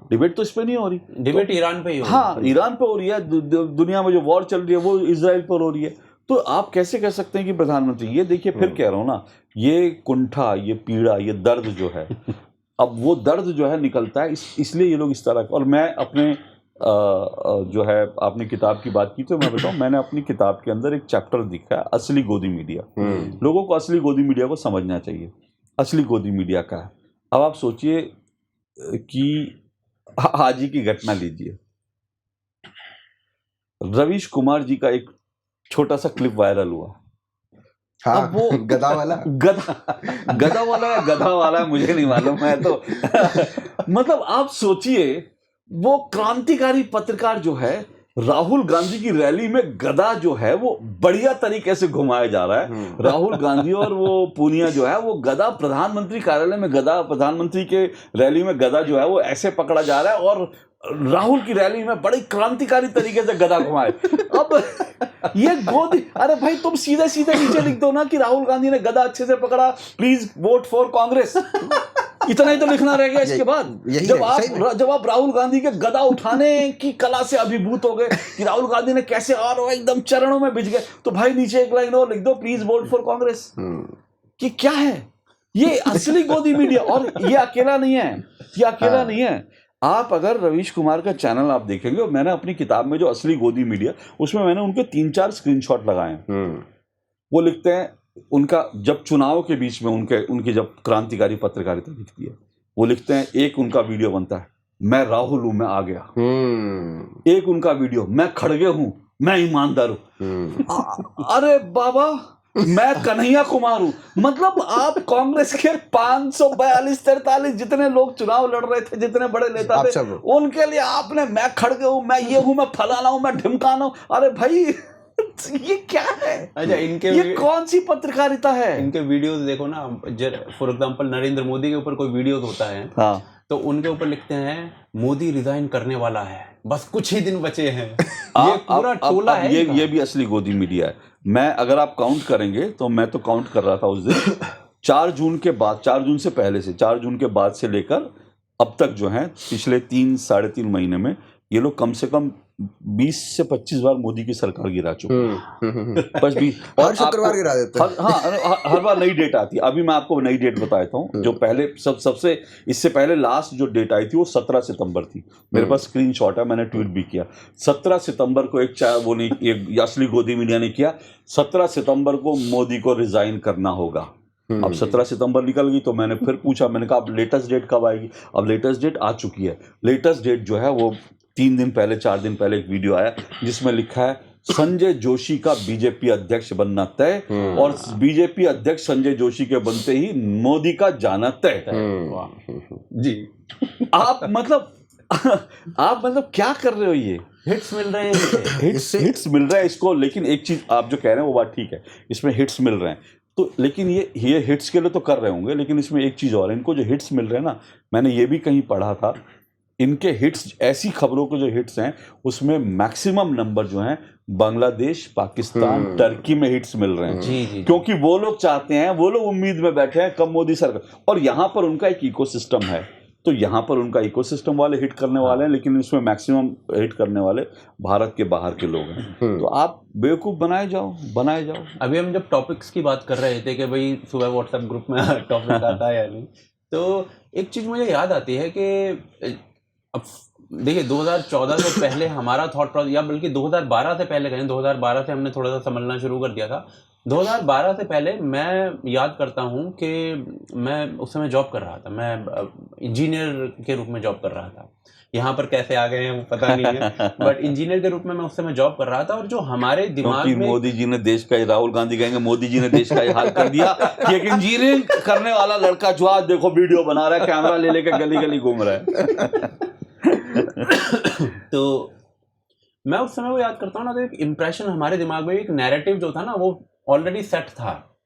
[SPEAKER 1] डिबेट तो इस पे नहीं हो रही,
[SPEAKER 2] डिबेट ईरान पे ही हो रही है।
[SPEAKER 1] हाँ, ईरान पे हो रही है। दुनिया में जो वॉर चल रही है वो इजराइल पर हो रही है। तो आप कैसे कह सकते हैं कि प्रधानमंत्री, ये देखिए फिर कह रहा हूँ ना, ये कुंठा, ये पीड़ा, ये दर्द जो है अब वो दर्द जो है निकलता है, इसलिए ये लोग इस तरह। और मैं अपने जो है, आपने किताब की बात की, तो मैं बताऊं, मैंने अपनी किताब के अंदर एक चैप्टर लिखा है, असली गोदी मीडिया। लोगों को असली गोदी मीडिया को समझना चाहिए। असली गोदी मीडिया का है। अब आप सोचिए कि आज ही की घटना लीजिए, रवीश कुमार जी का एक छोटा सा क्लिप वायरल हुआ।
[SPEAKER 3] हाँ,
[SPEAKER 1] अब वो
[SPEAKER 3] गधा वाला
[SPEAKER 1] गधा वाला है, गधा वाला है, मुझे नहीं मालूम है। तो मतलब आप सोचिए, वो क्रांतिकारी पत्रकार जो है, राहुल गांधी की रैली में गधा जो है वो बढ़िया तरीके से घुमाया जा रहा है। राहुल गांधी और वो पूनिया जो है, वो गधा प्रधानमंत्री कार्यालय में, गधा प्रधानमंत्री के रैली में गधा जो है वो ऐसे पकड़ा जा रहा है, और राहुल की रैली में बड़ी क्रांतिकारी तरीके से गधा घुमाए। अब ये गोदी, अरे भाई तुम सीधे सीधे नीचे लिख दो ना कि राहुल गांधी ने गधा अच्छे से पकड़ा, प्लीज वोट फॉर कांग्रेस। इतना ही तो लिखना रह गया। इसके बाद जब आप राहुल गांधी के गदा उठाने की कला से अभिभूत हो गए कि राहुल गांधी ने कैसे, और एकदम चरणों में बिछ गए, तो भाई नीचे एक लाइन और लिख दो, प्लीज वोट फॉर कांग्रेस। कि क्या है ये असली गोदी मीडिया। और ये अकेला नहीं है, ये अकेला नहीं है। आप अगर रवीश कुमार का चैनल आप देखेंगे, और मैंने अपनी किताब में जो असली गोदी मीडिया, उसमें मैंने उनके 3-4 स्क्रीनशॉट लगाए हैं। वो लिखते हैं, उनका जब चुनाव के बीच में उनकी जब क्रांतिकारी पत्रकारिता दिखती है, वो लिखते हैं, एक उनका वीडियो बनता है, मैं राहुल हूं, मैं आ गया। एक उनका वीडियो, मैं खड़गे हूं, मैं ईमानदार हूं। अरे बाबा, मैं कन्हैया कुमार हूं। मतलब आप कांग्रेस के 542-43 जितने लोग चुनाव लड़ रहे थे, जितने बड़े नेता थे, उनके लिए आपने मैं खड़गे हूं, मैं ये हूं, मैं फलाना हूं, मैं ढिमकाना हूं। अरे भाई ये क्या है?
[SPEAKER 2] अच्छा,
[SPEAKER 1] ये कौन सी पत्रकारिता है?
[SPEAKER 2] इनके वीडियोस देखो ना, फॉर एग्जांपल नरेंद्र मोदी के ऊपर कोई वीडियोस होता है, हाँ, तो उनके ऊपर लिखते हैं, मोदी रिजाइन करने वाला है, बस कुछ ही दिन बचे हैं। ये पूरा टोला है।
[SPEAKER 1] ये भी असली गोदी मीडिया है। मैं, अगर आप काउंट करेंगे, तो मैं तो काउंट कर रहा था उस दिन 4 जून के बाद, 4 जून से पहले से, 4 जून के बाद से लेकर अब तक जो है, पिछले 3-3.5 महीने में ये लोग कम से कम 20 से 25 बार मोदी की सरकार गिरा चुके हैं। बस 20,
[SPEAKER 3] और शुक्रवार गिरा देते हैं।
[SPEAKER 1] हाँ, हर बार नई डेट आती है। अभी मैं आपको नई डेट बताता हूँ। जो पहले सबसे इससे पहले लास्ट जो डेट आई थी वो 17 सितंबर थी। मेरे पास स्क्रीनशॉट है, मैंने ट्वीट भी किया। 17 सितंबर को एक असली गोदी मीडिया ने किया, 17 सितंबर को मोदी को रिजाइन करना होगा। अब 17 सितंबर निकल गई, तो मैंने फिर पूछा, मैंने कहा अब लेटेस्ट डेट कब आएगी? अब लेटेस्ट डेट आ चुकी है। लेटेस्ट डेट जो है वो 3 दिन पहले 4 दिन पहले एक वीडियो आया जिसमें लिखा है संजय जोशी का बीजेपी अध्यक्ष बनना तय, और बीजेपी अध्यक्ष संजय जोशी के बनते ही मोदी का जाना तय।
[SPEAKER 2] जी
[SPEAKER 1] आप मतलब क्या कर रहे हो? ये
[SPEAKER 2] हिट्स मिल रहे हैं,
[SPEAKER 1] हिट्स मिल रहा है इसको। लेकिन एक चीज आप जो कह रहे हैं वो बात ठीक है, इसमें हिट्स मिल रहे हैं तो, लेकिन ये हिट्स के लिए तो कर रहे होंगे, लेकिन इसमें एक चीज और है, इनको जो हिट्स मिल रहे हैं ना, मैंने ये भी कहीं पढ़ा था, इनके हिट्स, ऐसी खबरों के जो हिट्स हैं उसमें मैक्सिमम नंबर जो हैं बांग्लादेश, पाकिस्तान, टर्की में हिट्स मिल रहे हैं।
[SPEAKER 2] जी।
[SPEAKER 1] क्योंकि वो लोग चाहते हैं, वो लोग उम्मीद में बैठे हैं कब मोदी सरकार, और यहाँ पर उनका एक इकोसिस्टम है, तो यहाँ पर उनका इकोसिस्टम वाले हिट करने वाले हैं, लेकिन इसमें मैक्सिमम हिट करने वाले भारत के बाहर के लोग हैं। तो आप बेवकूफ़ बनाए जाओ।
[SPEAKER 2] अभी हम जब टॉपिक्स की बात कर रहे थे कि भाई सुबह व्हाट्सएप ग्रुप में टॉपिक आता है या नहीं, तो एक चीज़ मुझे याद आती है कि अब देखिए 2014 से पहले हमारा थॉट प्रोसेस, या बल्कि 2012 से पहले कहें, 2012 से हमने थोड़ा सा समझना शुरू कर दिया था। 2012 से पहले मैं याद करता हूँ कि मैं उस समय जॉब कर रहा था, मैं इंजीनियर के रूप में जॉब कर रहा था। यहाँ पर कैसे आ गए हैं वो पता नहीं है, बट इंजीनियर के रूप में मैं उस समय जॉब कर रहा था, और जो हमारे दिमाग में,
[SPEAKER 1] मोदी जी ने देश का, राहुल गांधी कहेंगे मोदी जी ने देश का हाल कर दिया कि एक इंजीनियरिंग करने वाला लड़का जो आज देखो वीडियो बना रहा है, कैमरा ले लेकर गली गली घूम रहा है।
[SPEAKER 2] तो मैं उस समय वो याद करता हूँ ना, तो एक इम्प्रेशन हमारे दिमाग में, एक नैरेटिव जो था ना वो ऑलरेडी सेट था।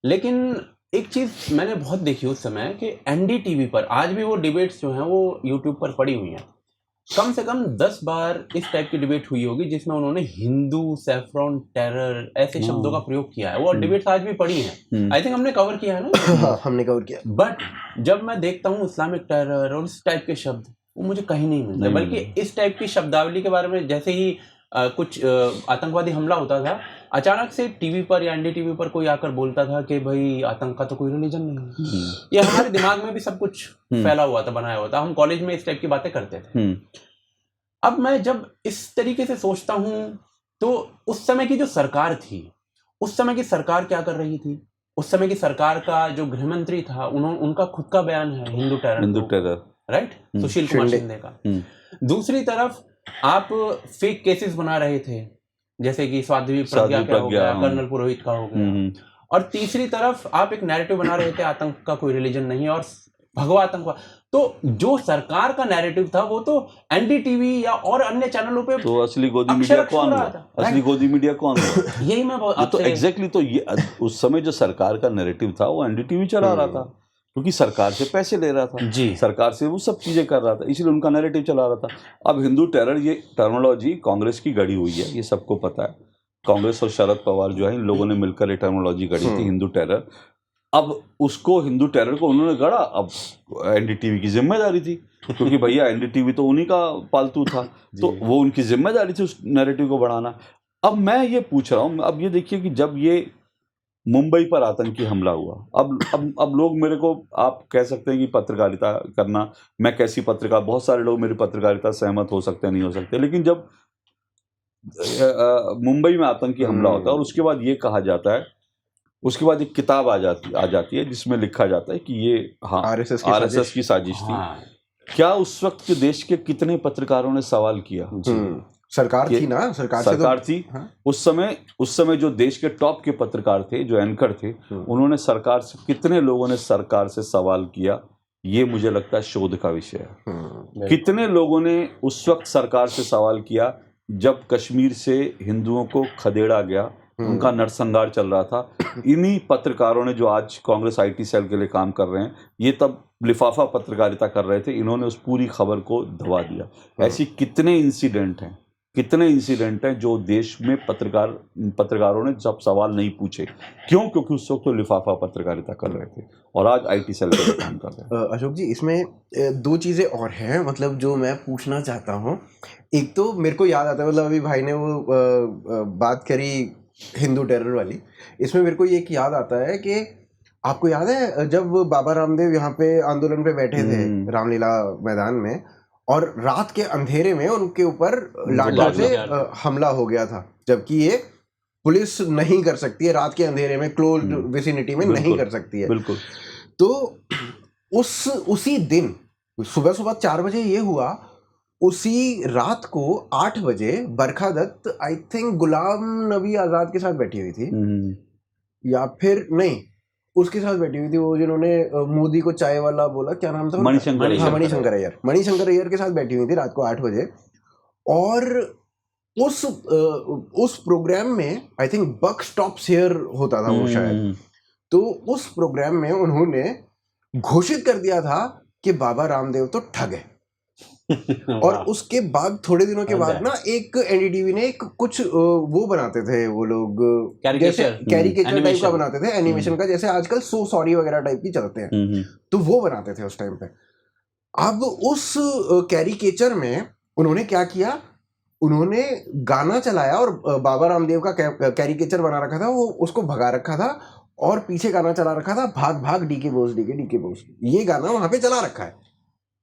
[SPEAKER 2] लेकिन एक चीज मैंने बहुत देखी उस समय कि एनडीटीवी पर आज भी वो डिबेट्स जो हैं वो यूट्यूब पर पड़ी हुई हैं, कम से कम 10 बार इस टाइप की डिबेट हुई होगी जिसमें उन्होंने हिंदू, सैफ्रॉन, टेरर ऐसे शब्दों का प्रयोग किया है। वो डिबेट्स आज भी पड़ी हैं, आई थिंक हमने कवर किया है ना।
[SPEAKER 3] हाँ, हमने कवर किया।
[SPEAKER 2] बट जब मैं देखता हूँ इस्लामिक टेरर और इस टाइप के शब्द, वो मुझे कहीं नहीं मिलते, बल्कि इस टाइप की शब्दावली के बारे में जैसे ही कुछ आतंकवादी हमला होता था, अचानक से टीवी पर या एनडीटीवी पर कोई आकर बोलता था कि भाई आतंक का तो कोई रिलीजन नहीं है। ये हमारे दिमाग में भी सब कुछ फैला हुआ था, बनाया हुआ था, हम कॉलेज में इस टाइप की बातें करते थे। अब मैं जब इस तरीके से सोचता हूँ तो उस समय की जो सरकार थी, उस समय की सरकार क्या कर रही थी? उस समय की सरकार का जो गृह मंत्री था, उनका खुद का बयान है हिंदू टेरर, राइट, सुशील कुमार शिंदे का। दूसरी तरफ आप फेक केसेस बना रहे थे, जैसे कि साध्वी प्रज्ञा का हो गया, कर्नल पुरोहित का हो गया, और तीसरी तरफ आप एक नैरेटिव बना रहे थे आतंक का कोई रिलीजन नहीं और भगवा आतंकवाद। तो जो सरकार का नैरेटिव था वो तो एनडीटीवी या और अन्य चैनलों पे,
[SPEAKER 1] तो असली गोदी मीडिया कौन हुआ? असली गोदी मीडिया कौन हुआ?
[SPEAKER 2] यही मैं
[SPEAKER 1] तो एग्जैक्टली, तो ये उस समय जो सरकार का नैरेटिव था वो एनडीटीवी चला रहा था, क्योंकि सरकार से पैसे ले रहा था जी, सरकार से वो सब चीजें कर रहा था, इसलिए उनका नैरेटिव चला रहा था। अब हिंदू टेरर, ये टर्मिनोलॉजी कांग्रेस की गढ़ी हुई है, ये सबको पता है। कांग्रेस और शरद पवार जो है, इन लोगों ने मिलकर ये टर्मिनोलॉजी गढ़ी थी, हिंदू टेरर। अब उसको, हिंदू टेरर को उन्होंने गढ़ा, अब एनडीटीवी की जिम्मेदारी थी, क्योंकि भैया एनडीटीवी तो उन्हीं का पालतू था, तो वो उनकी जिम्मेदारी थी उस नैरेटिव को बढ़ाना। अब मैं ये पूछ रहा हूँ, अब ये देखिए कि जब ये मुंबई पर आतंकी हमला हुआ, अब लोग मेरे को, आप कह सकते हैं कि पत्रकारिता करना, मैं कैसी पत्रकार, बहुत सारे लोग मेरी पत्रकारिता सहमत हो सकते हैं, नहीं हो सकते, लेकिन जब मुंबई में आतंकी हमला होता है और उसके बाद ये कहा जाता है, उसके बाद एक किताब आ जाती है जिसमें लिखा जाता है कि ये आरएसएस की साजिश थी। क्या उस वक्त के देश के कितने पत्रकारों ने सवाल किया?
[SPEAKER 3] सरकार थी ना, सरकार
[SPEAKER 1] थी। उस समय जो देश के टॉप के पत्रकार थे, जो एंकर थे, उन्होंने सरकार से, कितने लोगों ने सरकार से सवाल किया? ये मुझे लगता है शोध का विषय है। कितने लोगों ने उस वक्त सरकार से सवाल किया जब कश्मीर से हिंदुओं को खदेड़ा गया, उनका नरसंहार चल रहा था? इन्हीं पत्रकारों ने, जो आज कांग्रेस आईटी सेल के लिए काम कर रहे हैं, ये तब लिफाफा पत्रकारिता कर रहे थे, इन्होंने उस पूरी खबर को दबा दिया। ऐसी कितने इंसिडेंट हैं जो देश में पत्रकारों ने जब सवाल नहीं पूछे। क्यों? क्योंकि उस वक्त तो लिफाफा पत्रकारिता कर रहे थे और आज आईटी सेल के लिए काम कर रहे हैं।
[SPEAKER 3] अशोक जी, इसमें दो चीज़ें और हैं, मतलब जो मैं पूछना चाहता हूँ। एक तो मेरे को याद आता है, मतलब अभी भाई ने वो बात करी हिंदू टेरर वाली, इसमें मेरे को ये एक याद आता है कि आपको याद है जब बाबा रामदेव यहाँ पे आंदोलन पे बैठे थे रामलीला मैदान में, और रात के अंधेरे में उनके ऊपर लाठियों से हमला हो गया था, जबकि ये पुलिस नहीं कर सकती है, रात के अंधेरे में क्लोज्ड विसिनिटी में नहीं कर सकती है।
[SPEAKER 1] बिल्कुल।
[SPEAKER 3] तो उसी दिन सुबह 4 बजे ये हुआ, उसी रात को 8 बजे बरखा दत्त आई थिंक गुलाम नबी आजाद के साथ बैठी हुई थी, या फिर नहीं उसके साथ बैठी हुई थी, वो जिन्होंने मोदी को चाय वाला बोला, क्या नाम था उनका?
[SPEAKER 1] मणिशंकर
[SPEAKER 3] हाँ, मणिशंकर अय्यर। मणिशंकर अय्यर के साथ बैठी हुई थी रात को 8 बजे। और उस प्रोग्राम में I think buck stops here होता था वो शायद, तो उस प्रोग्राम में उन्होंने घोषित कर दिया था कि बाबा रामदेव तो ठग है। और उसके बाद थोड़े दिनों के बाद ना एक एनडीटीवी ने एक कुछ वो बनाते थे वो लोग, कैरिकेचर टाइप का बनाते थे, एनिमेशन का, जैसे आजकल सो सॉरी वगैरह टाइप की चलते हैं, तो वो बनाते थे उस टाइम पे। अब उस कैरिकेचर में उन्होंने क्या किया, उन्होंने गाना चलाया और बाबा रामदेव का कैरिकेचर बना रखा था, वो उसको भगा रखा था और पीछे गाना चला रखा था, भाग भाग DK Bose DK DK Bose, ये गाना वहां पे चला रखा है।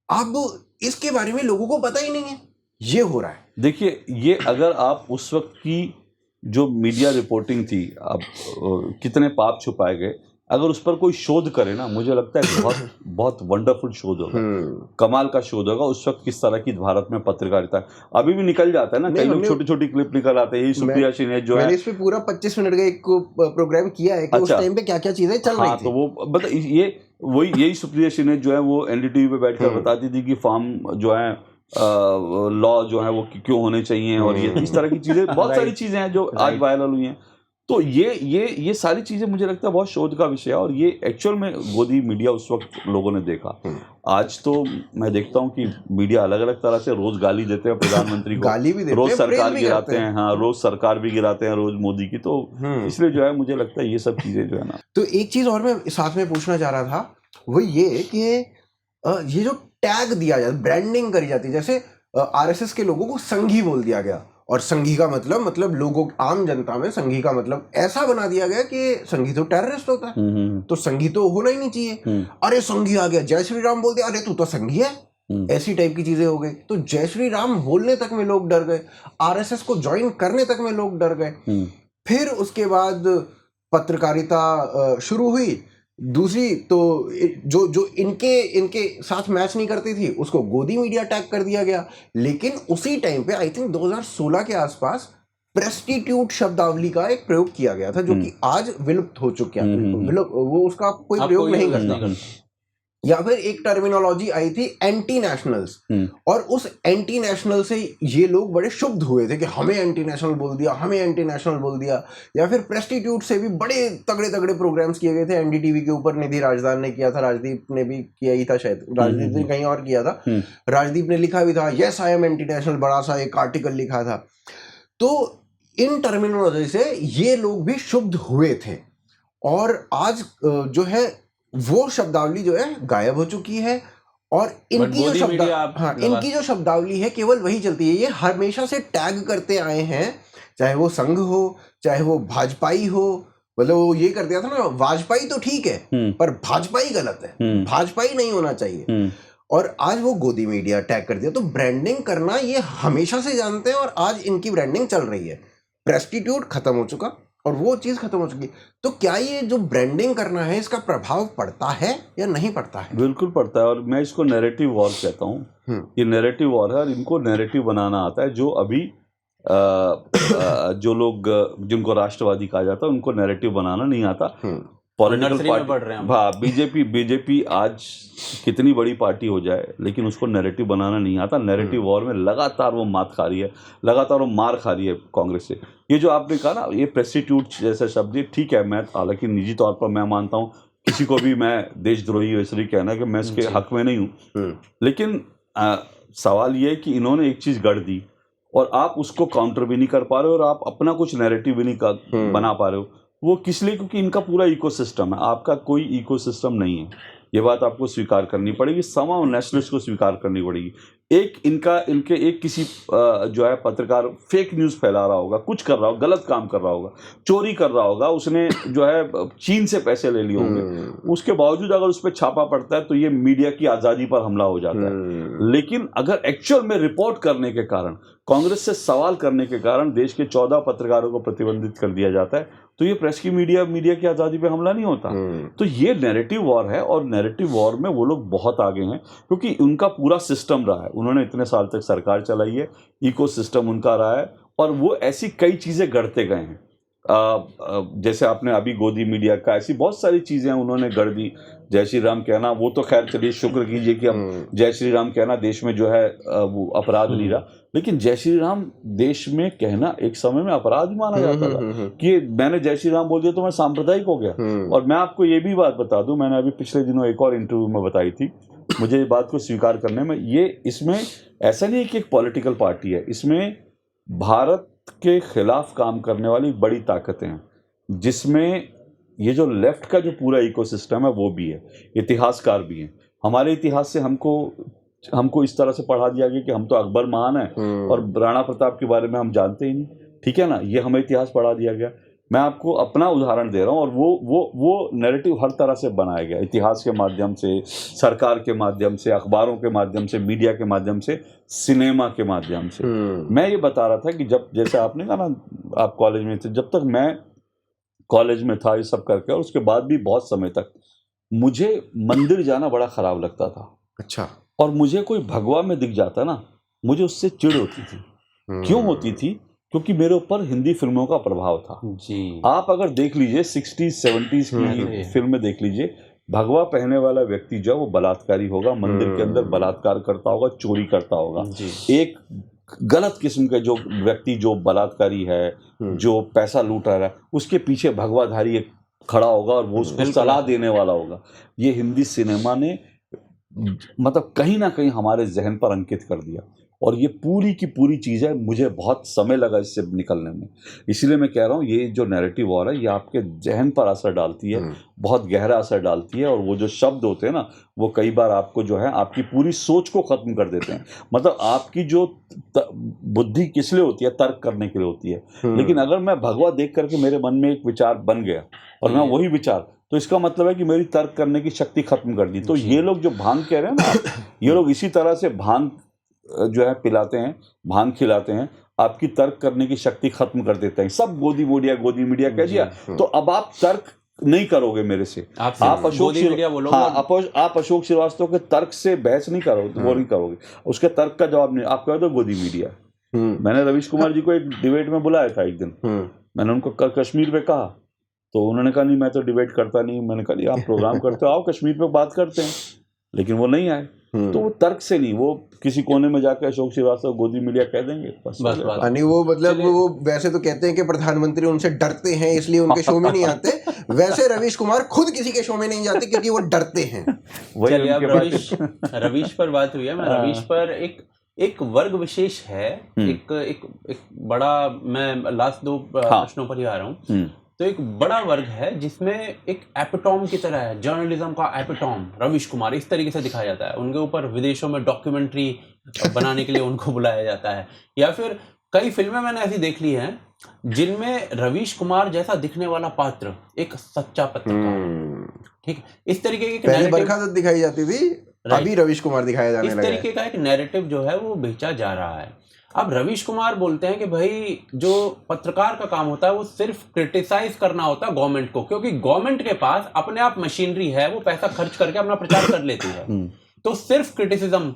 [SPEAKER 3] अब इसके बारे में लोगों को पता ही नहीं है ये हो रहा है।
[SPEAKER 1] देखिए, ये अगर आप उस वक्त की जो मीडिया रिपोर्टिंग थी, अब कितने पाप छुपाए गए, अगर उस पर कोई शोध करे ना, मुझे लगता है बहुत बहुत वंडरफुल शोध होगा, कमाल का शोध होगा। उस वक्त किस तरह की भारत में पत्रकारिता, अभी भी निकल जाता है ना, कई लोग छोटी छोटी क्लिप निकल आते हैं। यही सुप्रिया सिन्हा जो है,
[SPEAKER 3] मैंने इस पे पूरा 25 मिनट का एक प्रोग्राम किया है कि उस टाइम पे क्या क्या चीजें चल रही थी।
[SPEAKER 1] तो वो बता, ये वही यही सुप्रिया सिन्हा जो है वो एनडीटीवी पे बैठकर बताती थी कि फार्म जो है लॉ जो है वो क्यों होने चाहिए, और ये इस तरह की चीजें, बहुत सारी चीजें हैं जो आज वायरल हुई हैं। तो ये सारी चीजें मुझे लगता है बहुत शोध का विषय है, और ये एक्चुअल में गोदी मीडिया उस वक्त लोगों ने देखा। आज तो मैं देखता हूँ कि मीडिया अलग अलग तरह से रोज गाली देते हैं प्रधानमंत्री को,
[SPEAKER 3] गाली भी देते
[SPEAKER 1] रोज
[SPEAKER 3] हैं,
[SPEAKER 1] सरकार गिराते हैं, हाँ, रोज सरकार भी गिराते हैं, रोज मोदी की। तो इसलिए जो है मुझे लगता है ये सब चीजें जो है ना।
[SPEAKER 3] तो एक चीज और मैं साथ में पूछना चाह रहा था, वो ये कि ये जो टैग दिया जाता, ब्रांडिंग करी जाती है, जैसे आरएसएस के लोगों को संघी बोल दिया गया, और संघी का मतलब लोगों, आम जनता में संघी का मतलब ऐसा बना दिया गया कि संघी तो टेररिस्ट होता है, तो संघी तो होना ही नहीं चाहिए। अरे संघी आ गया, जय श्री राम बोल दिया, अरे तू तो संघी है, ऐसी टाइप की चीजें हो गई। तो जय श्री राम बोलने तक में लोग डर गए, आरएसएस को ज्वाइन करने तक में लोग डर गए। फिर उसके बाद पत्रकारिता शुरू हुई दूसरी, तो जो इनके साथ मैच नहीं करती थी उसको गोदी मीडिया टैग कर दिया गया। लेकिन उसी टाइम पे आई थिंक 2016 के आसपास प्रेस्टिट्यूट शब्दावली का एक प्रयोग किया गया था, जो कि आज विलुप्त हो चुका है, वो उसका कोई प्रयोग नहीं करता। या फिर एक टर्मिनोलॉजी आई थी एंटी नेशनल्स, और उस एंटी नेशनल से ये लोग बड़े शुद्ध हुए थे कि हमें एंटी नेशनल बोल दिया, हमें एंटी नेशनल बोल दिया। या फिर प्रेस्टिट्यूट से भी बड़े तगड़े तगड़े प्रोग्राम्स किए गए थे एनडीटीवी के ऊपर, निधि राजदान ने किया था, राजदीप ने भी किया ही था, शायद राजदीप ने कहीं और किया था, राजदीप ने लिखा भी था yes I am anti national, बड़ा सा एक आर्टिकल लिखा था। तो इन टर्मिनोलॉजी से ये लोग भी शुद्ध हुए थे, और आज जो है वो शब्दावली जो है गायब हो चुकी है, और इनकी जो शब्दावली है केवल वही चलती है। ये हमेशा से टैग करते आए हैं, चाहे वो संघ हो, चाहे वो भाजपाई हो, मतलब वो ये कर दिया था ना, वाजपेयी तो ठीक है पर भाजपाई गलत है, भाजपाई नहीं होना चाहिए, और आज वो गोदी मीडिया टैग कर दिया। तो ब्रांडिंग करना ये हमेशा से जानते हैं, और आज इनकी ब्रांडिंग चल रही है। प्रेस्टिट्यूट खत्म हो चुका और वो चीज खत्म हो चुकी। तो क्या ये जो ब्रांडिंग करना है इसका प्रभाव पड़ता है या नहीं पड़ता है?
[SPEAKER 1] बिल्कुल पड़ता है, और मैं इसको नैरेटिव वॉर कहता हूँ। ये नैरेटिव वॉर है, और इनको नैरेटिव बनाना आता है। जो अभी जो लोग जिनको राष्ट्रवादी कहा जाता है उनको नैरेटिव बनाना नहीं आता। पॉलिटिकल पार्टी, बीजेपी आज कितनी बड़ी पार्टी हो जाए, लेकिन उसको नैरेटिव बनाना नहीं आता। नैरेटिव वॉर में लगातार वो मात खा रही है, लगातार वो मार खा रही है कांग्रेस से। ये जो आपने कहा ना, ये प्रेस्टिट्यूट जैसा शब्द, ये ठीक है, मैं हालांकि निजी तौर पर मैं मानता हूँ, किसी को भी मैं देशद्रोही वैसे कहना कि मैं इसके हक में नहीं हूँ, लेकिन सवाल ये है कि इन्होंने एक चीज गढ़ दी और आप उसको काउंटर भी नहीं कर पा रहे हो, और आप अपना कुछ नैरेटिव भी नहीं बना पा रहे हो। वो किस लिए? क्योंकि इनका पूरा इकोसिस्टम है, आपका कोई इकोसिस्टम नहीं है। ये बात आपको स्वीकार करनी पड़ेगी, समाव नेशनलिस्ट को स्वीकार करनी पड़ेगी। एक किसी जो है पत्रकार फेक न्यूज़ फैला रहा होगा, कुछ कर रहा होगा, गलत काम कर रहा होगा, चोरी कर रहा होगा, उसने जो है चीन से पैसे ले लिए होंगे, उसके बावजूद अगर उस पर छापा पड़ता है तो ये मीडिया की आज़ादी पर हमला हो जाता है। लेकिन अगर एक्चुअल में रिपोर्ट करने के कारण, कांग्रेस से सवाल करने के कारण देश के 14 पत्रकारों को प्रतिबंधित कर दिया जाता है, तो ये प्रेस की मीडिया की आज़ादी पे हमला नहीं होता। तो ये नैरेटिव वॉर है, और नैरेटिव वॉर में वो लोग बहुत आगे हैं, क्योंकि उनका पूरा सिस्टम रहा है। उन्होंने इतने साल तक सरकार चलाई है, इकोसिस्टम उनका रहा है, और वो ऐसी कई चीज़ें गढ़ते गए हैं। जैसे आपने अभी गोदी मीडिया का, ऐसी बहुत सारी चीज़ें उन्होंने गढ़ दी। जय श्री राम कहना, वो तो खैर चलिए शुक्र कीजिए कि अब जय श्री राम कहना देश में जो है वो अपराध नहीं रहा, लेकिन जय श्री राम देश में कहना एक समय में अपराध ही माना जाता था कि मैंने जय श्री राम बोल दिया तो मैं सांप्रदायिक हो गया। और मैं आपको ये भी बात बता दूं, मैंने अभी पिछले दिनों एक और इंटरव्यू में बताई थी, मुझे ये बात को स्वीकार करने में, ये इसमें ऐसा नहीं है कि एक पॉलिटिकल पार्टी है, इसमें भारत के खिलाफ काम करने वाली बड़ी ताकतें हैं, जिसमें ये जो लेफ्ट का जो पूरा इकोसिस्टम है वो भी है, इतिहासकार भी हैं। हमारे इतिहास से हमको इस तरह से पढ़ा दिया गया कि हम तो अकबर महान है और राणा प्रताप के बारे में हम जानते ही नहीं, ठीक है ना, ये हमें इतिहास पढ़ा दिया गया। मैं आपको अपना उदाहरण दे रहा हूँ, और वो नैरेटिव हर तरह से बनाया गया, इतिहास के माध्यम से, सरकार के माध्यम से, अखबारों के माध्यम से, मीडिया के माध्यम से, सिनेमा के माध्यम से। मैं ये बता रहा था कि जब, जैसे आपने कहा ना आप कॉलेज में थे, जब तक मैं कॉलेज में था ये सब करके, और उसके बाद भी बहुत समय तक मुझे मंदिर जाना बड़ा खराब लगता था।
[SPEAKER 3] अच्छा।
[SPEAKER 1] और मुझे कोई भगवा में दिख जाता ना, मुझे उससे चिढ़ होती थी। क्यों होती थी? क्योंकि मेरे ऊपर हिंदी फिल्मों का प्रभाव था
[SPEAKER 2] जी।
[SPEAKER 1] आप अगर देख लीजिए 60s 70s की फिल्में देख लीजिए, भगवा पहनने वाला व्यक्ति जो वो बलात्कारी होगा, मंदिर के अंदर बलात्कार करता होगा, चोरी करता होगा। एक गलत किस्म के जो व्यक्ति जो बलात्कारी है, जो पैसा लूट रहा है, उसके पीछे भगवाधारी एक खड़ा होगा और वो उसको सलाह देने वाला होगा। ये हिंदी सिनेमा ने मतलब कहीं ना कहीं हमारे जहन पर अंकित कर दिया, और ये पूरी की पूरी चीज़ है, मुझे बहुत समय लगा इससे निकलने में। इसलिए मैं कह रहा हूँ ये जो नैरेटिव वॉर है ये आपके जहन पर असर डालती है, बहुत गहरा असर डालती है, और वो जो शब्द होते हैं ना वो कई बार आपको जो है आपकी पूरी सोच को ख़त्म कर देते हैं। मतलब आपकी जो बुद्धि किस लिए होती है? तर्क करने के लिए होती है। लेकिन अगर मैं भगवा देख करके मेरे मन में एक विचार बन गया और मैं वही विचार, तो इसका मतलब है कि मेरी तर्क करने की शक्ति खत्म कर दी। तो ये लोग जो भांग कह रहे हैं ना, ये लोग इसी तरह से भांग जो है पिलाते हैं, भांग खिलाते हैं, आपकी तर्क करने की शक्ति खत्म कर देते हैं। सब गोदी मीडिया कह दिया, तो अब आप तर्क नहीं करोगे मेरे से। आप अशोक श्रीवास्तव के तर्क से बहस नहीं करोगे, वो नहीं करोगे, उसके तर्क का जवाब नहीं, आप कह दो गोदी मीडिया। मैंने रवीश कुमार जी को एक डिबेट में बुलाया था एक दिन, मैंने उनको कश्मीर पे कहा, तो उन्होंने कहा नहीं मैं तो डिबेट करता नहीं। मैंने कहा आप प्रोग्राम करते हो, आओ कश्मीर पे बात करते हैं, लेकिन वो नहीं आए। तो वो तर्क से नहीं, वो किसी कोने में जाकर अशोक श्रीवास्तव गोदी मीडिया कह देंगे बस।
[SPEAKER 3] नहीं वो मतलब वो वैसे तो कहते हैं कि प्रधानमंत्री उनसे डरते हैं इसलिए उनके शो में नहीं आते, वैसे रवीश कुमार खुद किसी के शो में नहीं जाते क्योंकि वो डरते हैं।
[SPEAKER 2] चलिए अब रवीश पर बात हुई है, मैं रवीश पर एक वर्ग विशेष है, एक बड़ा, मैं लास्ट 2 प्रश्नों पर ही आ रहा हूँ। तो एक बड़ा वर्ग है जिसमें एक एपिटॉम की तरह है, जर्नलिज्म का एपिटॉम रवीश कुमार इस तरीके से दिखाया जाता है। उनके ऊपर विदेशों में डॉक्यूमेंट्री बनाने के लिए उनको बुलाया जाता है, या फिर कई फिल्में मैंने ऐसी देख ली हैं जिनमें रवीश कुमार जैसा दिखने वाला पात्र एक सच्चा पत्रकार, ठीक, इस तरीके की
[SPEAKER 3] पहले बरखा दत्त दिखाई जाती थी, अभी रवीश कुमार दिखाया जाने लगा है।
[SPEAKER 2] इस तरीके का एक नैरेटिव जो है वो बेचा जा रहा है। अब रवीश कुमार बोलते हैं कि भाई जो पत्रकार का काम होता है वो सिर्फ क्रिटिसाइज करना होता है गवर्नमेंट को, क्योंकि गवर्नमेंट के पास अपने आप मशीनरी है, वो पैसा खर्च करके अपना प्रचार कर लेती है। तो सिर्फ क्रिटिसिज्म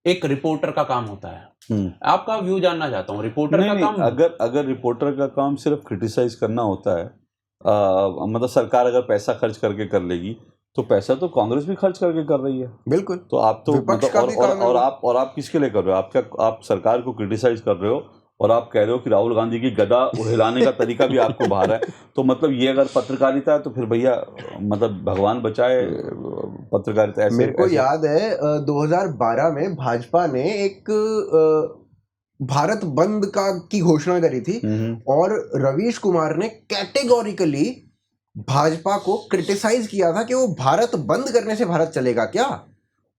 [SPEAKER 2] एक रिपोर्टर का काम होता है। आपका व्यू जानना चाहता हूँ, रिपोर्टर का काम
[SPEAKER 1] अगर रिपोर्टर का काम सिर्फ क्रिटिसाइज करना होता है, मतलब सरकार अगर पैसा खर्च करके कर लेगी, तो पैसा तो कांग्रेस भी खर्च करके कर रही है।
[SPEAKER 3] बिल्कुल।
[SPEAKER 1] तो आप तो मतलब और आप किसके लिए कर रहे हो? आप सरकार को क्रिटिसाइज कर रहे हो और आप कह रहे हो कि राहुल गांधी की गदा हिलाने का तरीका भी आपको बाहर है। तो मतलब ये अगर पत्रकारिता है तो फिर भैया मतलब भगवान बचाए पत्रकारिता। ऐसे
[SPEAKER 3] मेरे को याद है 2012 में भाजपा ने एक भारत बंद की घोषणा करी थी और रवीश कुमार ने कैटेगोरिकली भाजपा को क्रिटिसाइज किया था कि वो भारत बंद करने से भारत चलेगा क्या।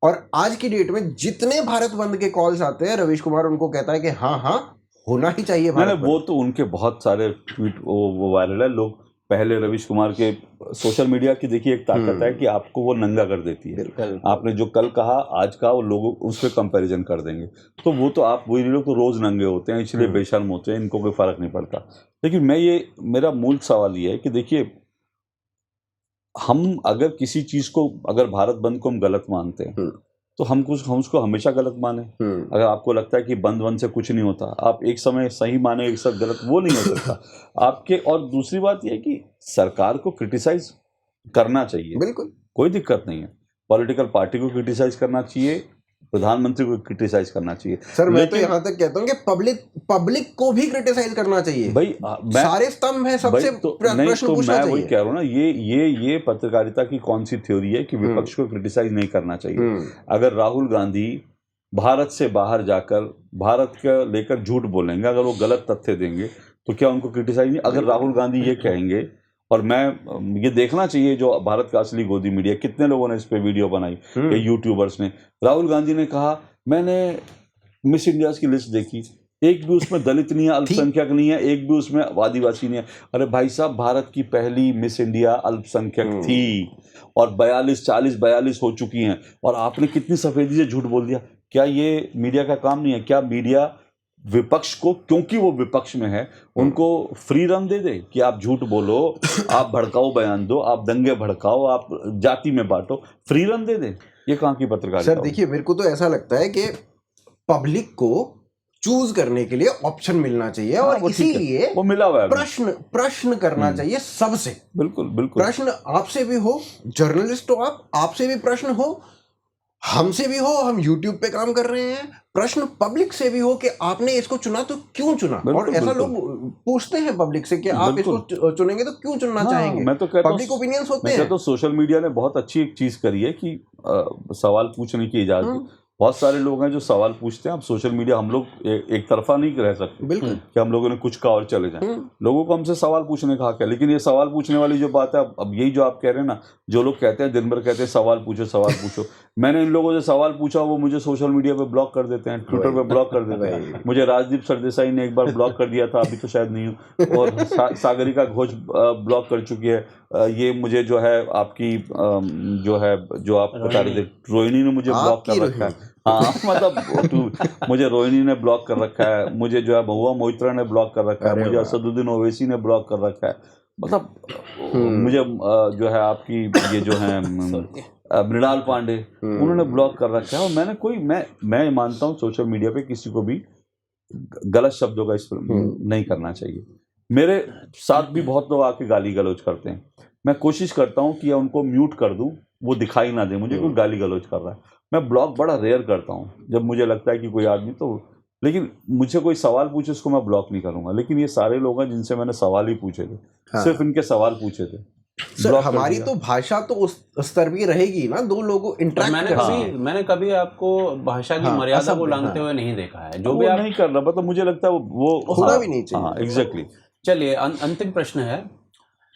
[SPEAKER 3] और आज की डेट में जितने भारत बंद के कॉल्स आते हैं रवीश कुमार उनको कहता है कि हाँ हाँ होना ही चाहिए भारत बंद।
[SPEAKER 1] वो तो उनके बहुत सारे ट्वीट वो वायरल है। लोग पहले रवीश कुमार के सोशल मीडिया की देखिए एक ताकत है कि आपको वो नंगा कर देती है। आपने जो कल कहा आज का वो लोग उस पर कंपेरिजन कर देंगे। तो वो तो आप वही लोग तो रोज नंगे होते हैं इसलिए बेशर्म होते हैं, इनको कोई फर्क नहीं पड़ता। लेकिन मेरा मूल सवाल ये है कि देखिए हम अगर किसी चीज को, अगर भारत बंद को हम गलत मानते हैं तो हम उसको हमेशा गलत माने। अगर आपको लगता है कि बंद से कुछ नहीं होता, आप एक समय सही माने एक समय गलत, वो नहीं हो सकता आपके। और दूसरी बात यह है कि सरकार को क्रिटिसाइज करना चाहिए,
[SPEAKER 3] बिल्कुल
[SPEAKER 1] कोई दिक्कत नहीं है। पॉलिटिकल पार्टी को क्रिटिसाइज करना चाहिए, प्रधानमंत्री को क्रिटिसाइज करना चाहिए।
[SPEAKER 3] सर मैं तो यहाँ तक कहता हूँ कि पब्लिक को भी क्रिटिसाइज करना चाहिए
[SPEAKER 1] भाई
[SPEAKER 3] सारे स्तंभ है सबसे प्रश्न पूछना चाहिए।
[SPEAKER 1] मैं वही कह रहा हूँ ना, ये पत्रकारिता की कौन सी थ्योरी है कि विपक्ष को क्रिटिसाइज नहीं करना चाहिए। अगर राहुल गांधी भारत से बाहर जाकर भारत का लेकर झूठ बोलेंगे, अगर वो गलत तथ्य देंगे तो क्या उनको क्रिटिसाइज नहीं? अगर राहुल गांधी ये कहेंगे, और मैं ये देखना चाहिए जो भारत का असली गोदी मीडिया, कितने लोगों ने इस पे वीडियो बनाई या यूट्यूबर्स ने। राहुल गांधी ने कहा मैंने मिस इंडिया की लिस्ट देखी, एक भी उसमें दलित नहीं है, अल्पसंख्यक नहीं है, एक भी उसमें आदिवासी नहीं है। अरे भाई साहब, भारत की पहली मिस इंडिया अल्पसंख्यक थी और 42 हो चुकी हैं, और आपने कितनी सफेदी से झूठ बोल दिया। क्या ये मीडिया का काम नहीं है? क्या मीडिया विपक्ष को, क्योंकि वो विपक्ष में है, उनको फ्री रन दे दे कि आप झूठ बोलो, आप भड़काओ बयान दो, आप दंगे भड़काओ, आप जाति में बांटो, फ्री रन दे दे? ये कहाँ की पत्रकारिता?
[SPEAKER 3] सर देखिए, मेरे को तो ऐसा लगता है कि पब्लिक को चूज करने के लिए ऑप्शन मिलना चाहिए, और इसीलिए
[SPEAKER 1] वो मिला हुआ है।
[SPEAKER 3] प्रश्न करना चाहिए सबसे।
[SPEAKER 1] बिल्कुल बिल्कुल।
[SPEAKER 3] प्रश्न आपसे भी हो, जर्नलिस्ट हो आपसे भी प्रश्न हो, हमसे भी हो, हम YouTube पे काम कर रहे हैं। प्रश्न पब्लिक से भी हो कि आपने इसको चुना तो क्यों चुना। और ऐसा लोग पूछते हैं पब्लिक से कि आप इसको चुनेंगे तो क्यों चुनना चाहेंगे।
[SPEAKER 1] मैं तो कहता हूं,
[SPEAKER 3] पब्लिक ओपिनियंस होते हैं।
[SPEAKER 1] तो सोशल मीडिया ने बहुत अच्छी एक चीज करी है कि सवाल पूछने की इजाजत दी। बहुत सारे लोग हैं जो सवाल पूछते हैं। अब सोशल मीडिया, हम लोग एक तरफा नहीं रह सकते
[SPEAKER 3] बिल्कुल
[SPEAKER 1] कि हम लोगों ने कुछ कहा और चले जाएं। लोगों को हमसे सवाल पूछने का हक है, लेकिन ये सवाल पूछने वाली जो बात है, अब यही जो आप कह रहे हैं ना, जो लोग कहते हैं दिन भर कहते हैं सवाल पूछो, मैंने इन लोगों से सवाल पूछा, वो मुझे सोशल मीडिया पे ब्लॉक कर देते हैं, ट्विटर पे ब्लॉक कर देते हैं। मुझे राजदीप सरदेसाई ने एक बार ब्लॉक कर दिया था, अभी तो शायद नहीं हूँ, और सागरिका घोष ब्लॉक कर चुकी है। ये मुझे जो है आपकी जो आप बता रहे थे, रोहिणी ने मुझे ब्लॉक कर रखा है। हाँ, मतलब मुझे रोहिणी ने ब्लॉक कर रखा है, मुझे जो है बहुआ मोहित्रा ने ब्लॉक कर रखा है, मुझे असदुद्दीन ओवैसी ने ब्लॉक कर रखा है। मतलब मुझे जो है आपकी ये जो है मृणाल पांडे, उन्होंने ब्लॉक कर रखा है। और मैंने मैं मानता हूँ सोशल मीडिया पे किसी को भी गलत शब्दों का इस्तेमाल नहीं करना चाहिए। मेरे साथ भी बहुत लोग आके गाली गलौज करते हैं, मैं कोशिश करता हूँ कि उनको म्यूट कर दूं, वो दिखाई ना दे मुझे कोई गाली गलौज कर रहा है। मैं ब्लॉक बड़ा रेयर करता हूँ जब मुझे लगता है कि कोई आदमी तो, लेकिन मुझे कोई सवाल पूछे उसको मैं ब्लॉक नहीं करूंगा। लेकिन ये सारे लोग हैं जिनसे मैंने सवाल ही पूछे थे, सिर्फ इनके सवाल पूछे थे।
[SPEAKER 3] सर हमारी तो भाषा तो उस स्तर भी रहेगी ना, दो लोगों इंटरेक्ट।
[SPEAKER 2] मैंने कभी आपको भाषा की मर्यादा को लांघते हुए नहीं देखा है। जो भी आप
[SPEAKER 1] नहीं कर रहा, मतलब मुझे लगता है वो
[SPEAKER 3] होना भी नहीं चाहिए।
[SPEAKER 1] एग्जैक्टली।
[SPEAKER 2] चलिए, अंतिम प्रश्न है।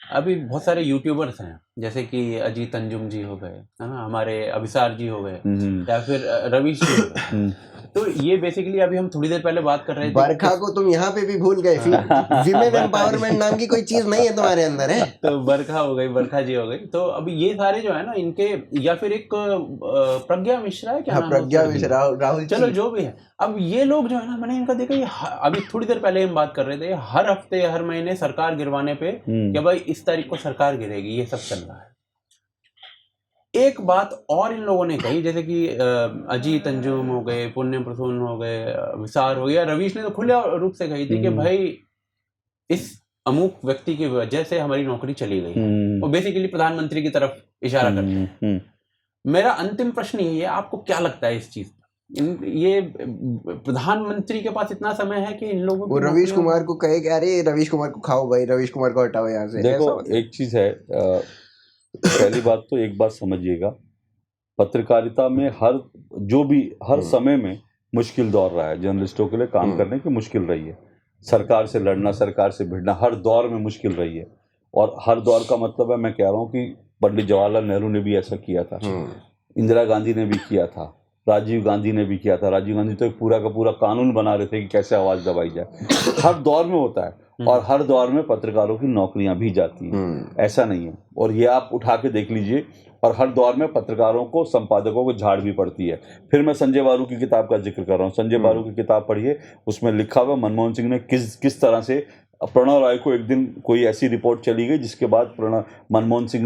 [SPEAKER 2] अभी बहुत सारे यूट्यूबर्स हैं, जैसे कि अजीत अंजुम जी हो गए, है ना, हमारे अभिसार जी हो गए, या फिर रवीश जी हो गए। तो ये बेसिकली अभी हम थोड़ी देर पहले बात कर रहे थे,
[SPEAKER 3] बरखा को तुम यहाँ पे भी भूल गए। विमेन एम्पावरमेंट नाम की कोई चीज नहीं है तुम्हारे अंदर, है?
[SPEAKER 2] तो बरखा हो गई, बरखा जी हो गई। तो अभी ये सारे जो है ना, इनके, या फिर एक प्रज्ञा मिश्रा है, क्या नाम है?
[SPEAKER 3] प्रज्ञा मिश्रा, राहुल,
[SPEAKER 2] चलो जो भी है। अब ये लोग जो है ना, मैंने इनका देखा, ये अभी थोड़ी देर पहले हम बात कर रहे थे, हर हफ्ते हर महीने सरकार गिरवाने पे कि भाई इस तारीख को सरकार गिरेगी, ये सब चल रहा है। एक बात और इन लोगों ने कही, जैसे कि अजीत अंजुम हो गए, पुण्य प्रसून हो गए, विसार हो गया, रवीश ने तो खुले रूप से कही थी कि भाई इस अमुक व्यक्ति की वजह से हमारी नौकरी चली गई। वो बेसिकली प्रधानमंत्री की तरफ इशारा करते हैं। मेरा अंतिम प्रश्न यही है, आपको क्या लगता है इस चीज? ये प्रधानमंत्री के पास इतना समय है कि इन लोगों को,
[SPEAKER 3] रवीश कुमार को कहे कि अरे रवीश कुमार को खाओ भाई, रवीश कुमार को हटाओ यहाँ से।
[SPEAKER 1] देखो, एक चीज है, पहली बात तो एक बात समझिएगा, पत्रकारिता में हर समय में मुश्किल दौर रहा है। जर्नलिस्टों के लिए काम करने की मुश्किल रही है, सरकार से लड़ना, सरकार से भिड़ना हर दौर में मुश्किल रही है। और हर दौर का मतलब है, मैं कह रहा हूँ कि पंडित जवाहरलाल नेहरू ने भी ऐसा किया था, इंदिरा गांधी ने भी किया था, राजीव गांधी ने भी किया था। राजीव गांधी तो पूरा का पूरा कानून बना रहे थे कि कैसे आवाज दबाई जाए। हर दौर में होता है, और हर दौर में पत्रकारों की नौकरियां भी जाती हैं, ऐसा नहीं है। और ये आप उठा के देख लीजिए, और हर दौर में पत्रकारों को, संपादकों को झाड़ भी पड़ती है। फिर मैं संजय बारू की किताब का जिक्र कर रहा हूँ, संजय बारू की किताब पढ़िए, उसमें लिखा हुआ मनमोहन सिंह ने किस तरह से प्रणव राय को एक दिन कोई ऐसी रिपोर्ट चली गई जिसके बाद मनमोहन सिंह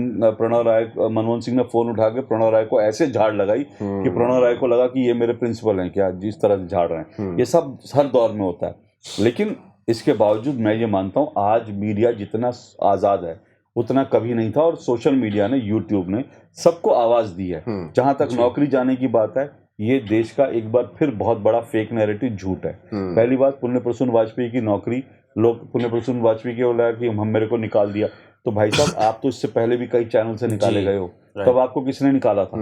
[SPEAKER 1] ने फोन उठा के प्रणव राय को ऐसे झाड़ लगाई कि प्रणव राय को लगा कि ये मेरे प्रिंसिपल हैं क्या, जिस तरह से झाड़ रहे हैं। ये सब हर दौर में होता है, लेकिन इसके बावजूद मैं ये मानता हूँ आज मीडिया जितना आज़ाद है उतना कभी नहीं था, और सोशल मीडिया ने, यूट्यूब ने सबको आवाज़ दी है। जहाँ तक नौकरी जाने की बात है, ये देश का एक बार फिर बहुत बड़ा फेक नैरेटिव झूठ है। पहली बात, पुण्य प्रसून वाजपेयी की नौकरी, लोग पुण्य प्रसून वाजपेयी के बोला कि हम मेरे को निकाल दिया, तो भाई साहब आप तो इससे पहले भी कई चैनल से निकाले गए हो, तब आपको किसने निकाला था?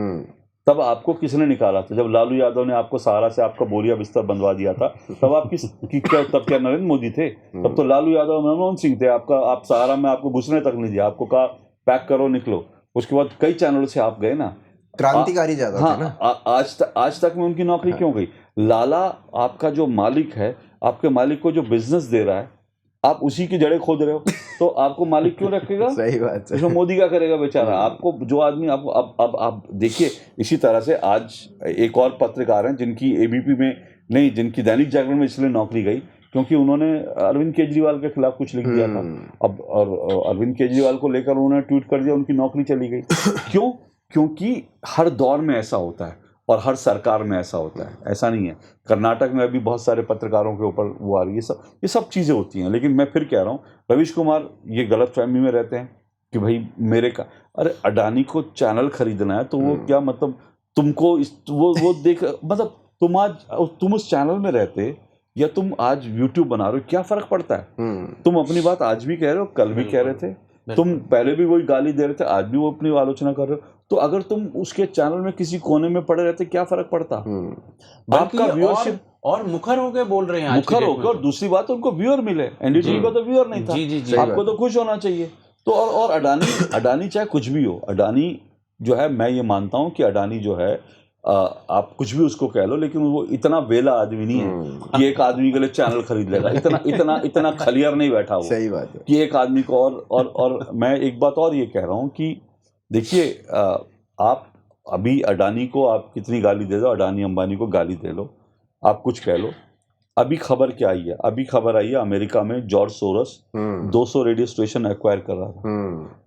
[SPEAKER 1] तब आपको किसने निकाला था? जब लालू यादव ने आपको सहारा से आपका बोरिया बिस्तर बनवा दिया था, तब आप तब क्या नरेंद्र मोदी थे? तब तो लालू यादव, मनमोहन सिंह थे। आप सहारा में आपको घुसने तक नहीं दिया, आपको कहा पैक करो निकलो। उसके बाद कई चैनलों से आप गए ना,
[SPEAKER 3] क्रांतिकारी ज्यादा थे ना।
[SPEAKER 1] आज तक में उनकी नौकरी क्यों गई? लाला आपका जो मालिक है, आपके मालिक को जो बिजनेस दे रहा है, आप उसी की जड़ें खोद रहे हो, तो आपको मालिक क्यों रखेगा?
[SPEAKER 3] सही बात है।
[SPEAKER 1] इसमें मोदी क्या करेगा बेचारा? आपको जो आदमी आपको अब आप देखिए, इसी तरह से आज एक और पत्रकार हैं जिनकी एबीपी में नहीं, जिनकी दैनिक जागरण में इसलिए नौकरी गई क्योंकि उन्होंने अरविंद केजरीवाल के खिलाफ कुछ लिख दिया था। अब और अरविंद केजरीवाल को लेकर उन्होंने ट्वीट कर दिया, उनकी नौकरी चली गई। क्यों? क्योंकि हर दौर में ऐसा होता है और हर सरकार में ऐसा होता है, ऐसा नहीं है। कर्नाटक में अभी बहुत सारे पत्रकारों के ऊपर वो आ रही है, ये सब चीज़ें होती हैं। लेकिन मैं फिर कह रहा हूँ, रवीश कुमार ये गलत फहमी में रहते हैं कि भाई अरे अडानी को चैनल खरीदना है तो वो क्या मतलब तुमको वो देख, मतलब तुम उस चैनल में रहते या तुम आज यूट्यूब बना रहे हो, क्या फर्क पड़ता है? तुम अपनी बात आज भी कह रहे हो, कल भी कह रहे थे, तुम पहले भी वही गाली दे रहे थे, आज भी वो अपनी आलोचना कर रहे हो। तो अगर तुम उसके चैनल में किसी कोने में पड़े रहते, क्या फर्क पड़ता?
[SPEAKER 2] आपका व्यूअरशिप और मुखर होके बोल रहे हैं,
[SPEAKER 1] मुखर होकर। और दूसरी बात, उनको व्यूअर मिले, एनडीटीवी को तो व्यूअर नहीं था।
[SPEAKER 2] जी,
[SPEAKER 1] आपको तो खुश होना चाहिए। तो और अडानी चाहे कुछ भी हो, अडानी जो है, मैं ये मानता हूँ कि अडानी जो है, आप कुछ भी उसको कह लो, लेकिन वो इतना वेला आदमी नहीं है कि एक आदमी के लिए चैनल खरीद लेगा। इतना खलियर नहीं बैठा वो।
[SPEAKER 3] सही बात है
[SPEAKER 1] कि एक आदमी को और मैं एक बात और ये कह रहा हूँ कि देखिए, आप अभी अडानी को आप कितनी गाली दे दो, अडानी अंबानी को गाली दे लो, आप कुछ कह लो, अभी खबर क्या आई है? अभी खबर आई है अमेरिका में George Soros 200 radio station acquire कर रहा था।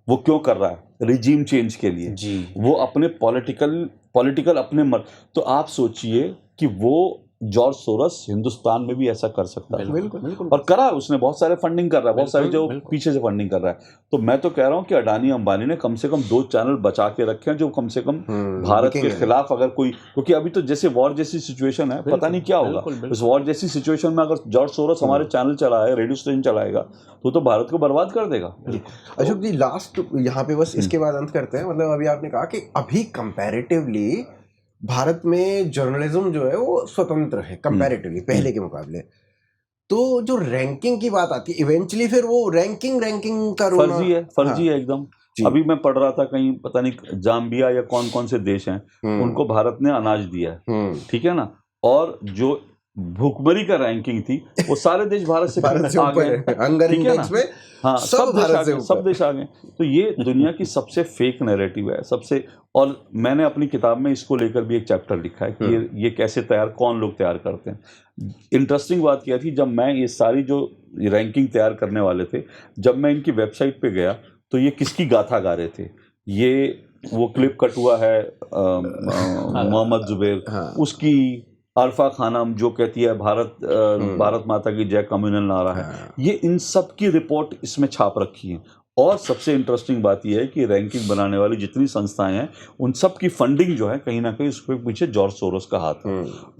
[SPEAKER 1] वो क्यों कर रहा है? रिजीम चेंज के लिए
[SPEAKER 2] जी।
[SPEAKER 1] वो अपने पॉलिटिकल अपने तो आप सोचिए कि वो जॉर्ज सोरस हिंदुस्तान में भी ऐसा कर सकता है।
[SPEAKER 3] बिल्कुल।
[SPEAKER 1] और करा, उसने बहुत सारे फंडिंग कर रहा है, बहुत सारे जो पीछे से फंडिंग कर रहा है। तो मैं तो कह रहा हूँ कि अडानी अंबानी ने कम से कम 2 चैनल बचा के रखे हैं जो कम से कम भारत के खिलाफ अगर कोई, क्योंकि अभी तो जैसे वॉर जैसी सिचुएशन है, पता नहीं क्या होगा। इस वॉर जैसी सिचुएशन में अगर जॉर्ज सोरस हमारे चैनल चलाए, रेडियो स्टेशन चलाएगा, तो भारत को बर्बाद कर देगा।
[SPEAKER 3] अशोक जी, लास्ट यहाँ पे बस इसके बाद अंत करते हैं। मतलब अभी आपने कहा कि अभी कंपैरेटिवली भारत में जर्नलिज्म जो है वो स्वतंत्र है कंपैरेटिवली पहले के मुकाबले। तो जो रैंकिंग की बात आती है, इवेंचुअली फिर वो रैंकिंग का रोना
[SPEAKER 1] फर्जी है एकदम। अभी मैं पढ़ रहा था कहीं, पता नहीं जाम्बिया या कौन से देश हैं, उनको भारत ने अनाज दिया है, ठीक है ना, और जो भूखमरी का रैंकिंग थी वो सारे देश भारत से आ गए, ठीक है ना। हाँ, सब देश आ गए। तो ये दुनिया की सबसे फेक नैरेटिव है, सबसे। और मैंने अपनी किताब में इसको लेकर भी एक चैप्टर लिखा है कि ये कैसे कौन लोग तैयार करते हैं। इंटरेस्टिंग बात क्या थी, जब मैं ये सारी जो रैंकिंग तैयार करने वाले थे, जब मैं इनकी वेबसाइट पे गया तो ये किसकी गाथा गा रहे थे। वो क्लिप कट हुआ है मोहम्मद जुबैर, उसकी अरफा खानम जो कहती है भारत माता की जय, कम्युनल नारा है। ये इन सब की रिपोर्ट इसमें छाप रखी है। और सबसे इंटरेस्टिंग बात यह है कि रैंकिंग बनाने वाली जितनी संस्थाएं हैं, उन सब की फंडिंग जो है कहीं ना कहीं उसके पीछे जॉर्ज सोरोस का हाथ है।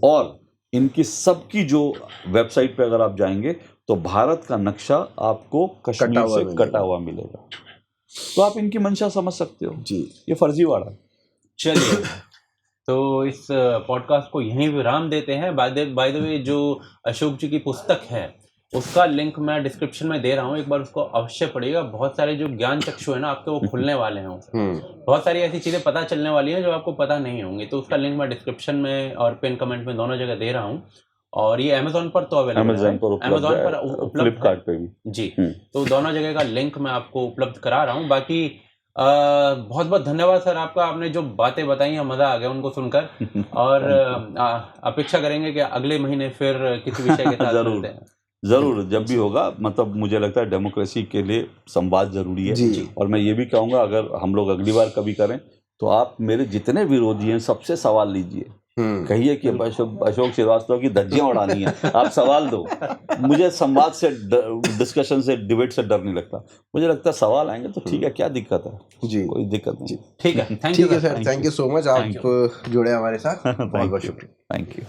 [SPEAKER 1] और इनकी सबकी जो वेबसाइट पे अगर आप जाएंगे तो भारत का नक्शा आपको कश्मीर से कटा हुआ मिलेगा। तो आप इनकी मंशा समझ सकते हो जी, ये फर्जीवाड़ा।
[SPEAKER 2] चलिए, तो इस पॉडकास्ट को यहीं विराम देते हैं। बाय द वे, जो अशोक जी की पुस्तक है उसका लिंक मैं डिस्क्रिप्शन में दे रहा हूँ, एक बार उसको अवश्य पढ़िएगा। बहुत सारे जो ज्ञान चक्षु है ना आपके, वो खुलने वाले हैं उससे। बहुत सारी ऐसी चीज़ें पता चलने वाली हैं जो आपको पता नहीं होंगी। तो उसका लिंक मैं डिस्क्रिप्शन में और पिन कमेंट में दोनों जगह दे रहा हूँ। और ये अमेजोन पर तो अवेलेबल है, अमेजोन पर उपलब्ध,
[SPEAKER 1] फ्लिपकार्ट पे भी जी।
[SPEAKER 2] तो दोनों जगह का लिंक मैं आपको उपलब्ध करा रहा हूँ। बाकी बहुत बहुत धन्यवाद सर आपका, आपने जो बातें बताई हैं मज़ा आ गया उनको सुनकर। और अपेक्षा करेंगे कि अगले महीने फिर किसी विषय के साथ मिलते हैं।
[SPEAKER 1] जरूर जब भी होगा, मतलब मुझे लगता है डेमोक्रेसी के लिए संवाद जरूरी है।
[SPEAKER 3] जी।
[SPEAKER 1] और मैं ये भी कहूँगा, अगर हम लोग अगली बार कभी करें तो आप मेरे जितने विरोधी हैं सबसे सवाल लीजिए, कहिए कि अशोक श्रीवास्तव की धज्जियां उड़ानी है, आप सवाल दो। मुझे संवाद से, डिस्कशन से, डिबेट से डर नहीं लगता। मुझे लगता है सवाल आएंगे तो ठीक है, क्या दिक्कत है?
[SPEAKER 3] जी,
[SPEAKER 1] कोई दिक्कत नहीं।
[SPEAKER 2] ठीक है, थैंक
[SPEAKER 3] ठीक
[SPEAKER 2] यू
[SPEAKER 3] है sir, thank you so much, आप जुड़े हमारे साथ, बहुत बहुत शुक्रिया।
[SPEAKER 1] Thank you.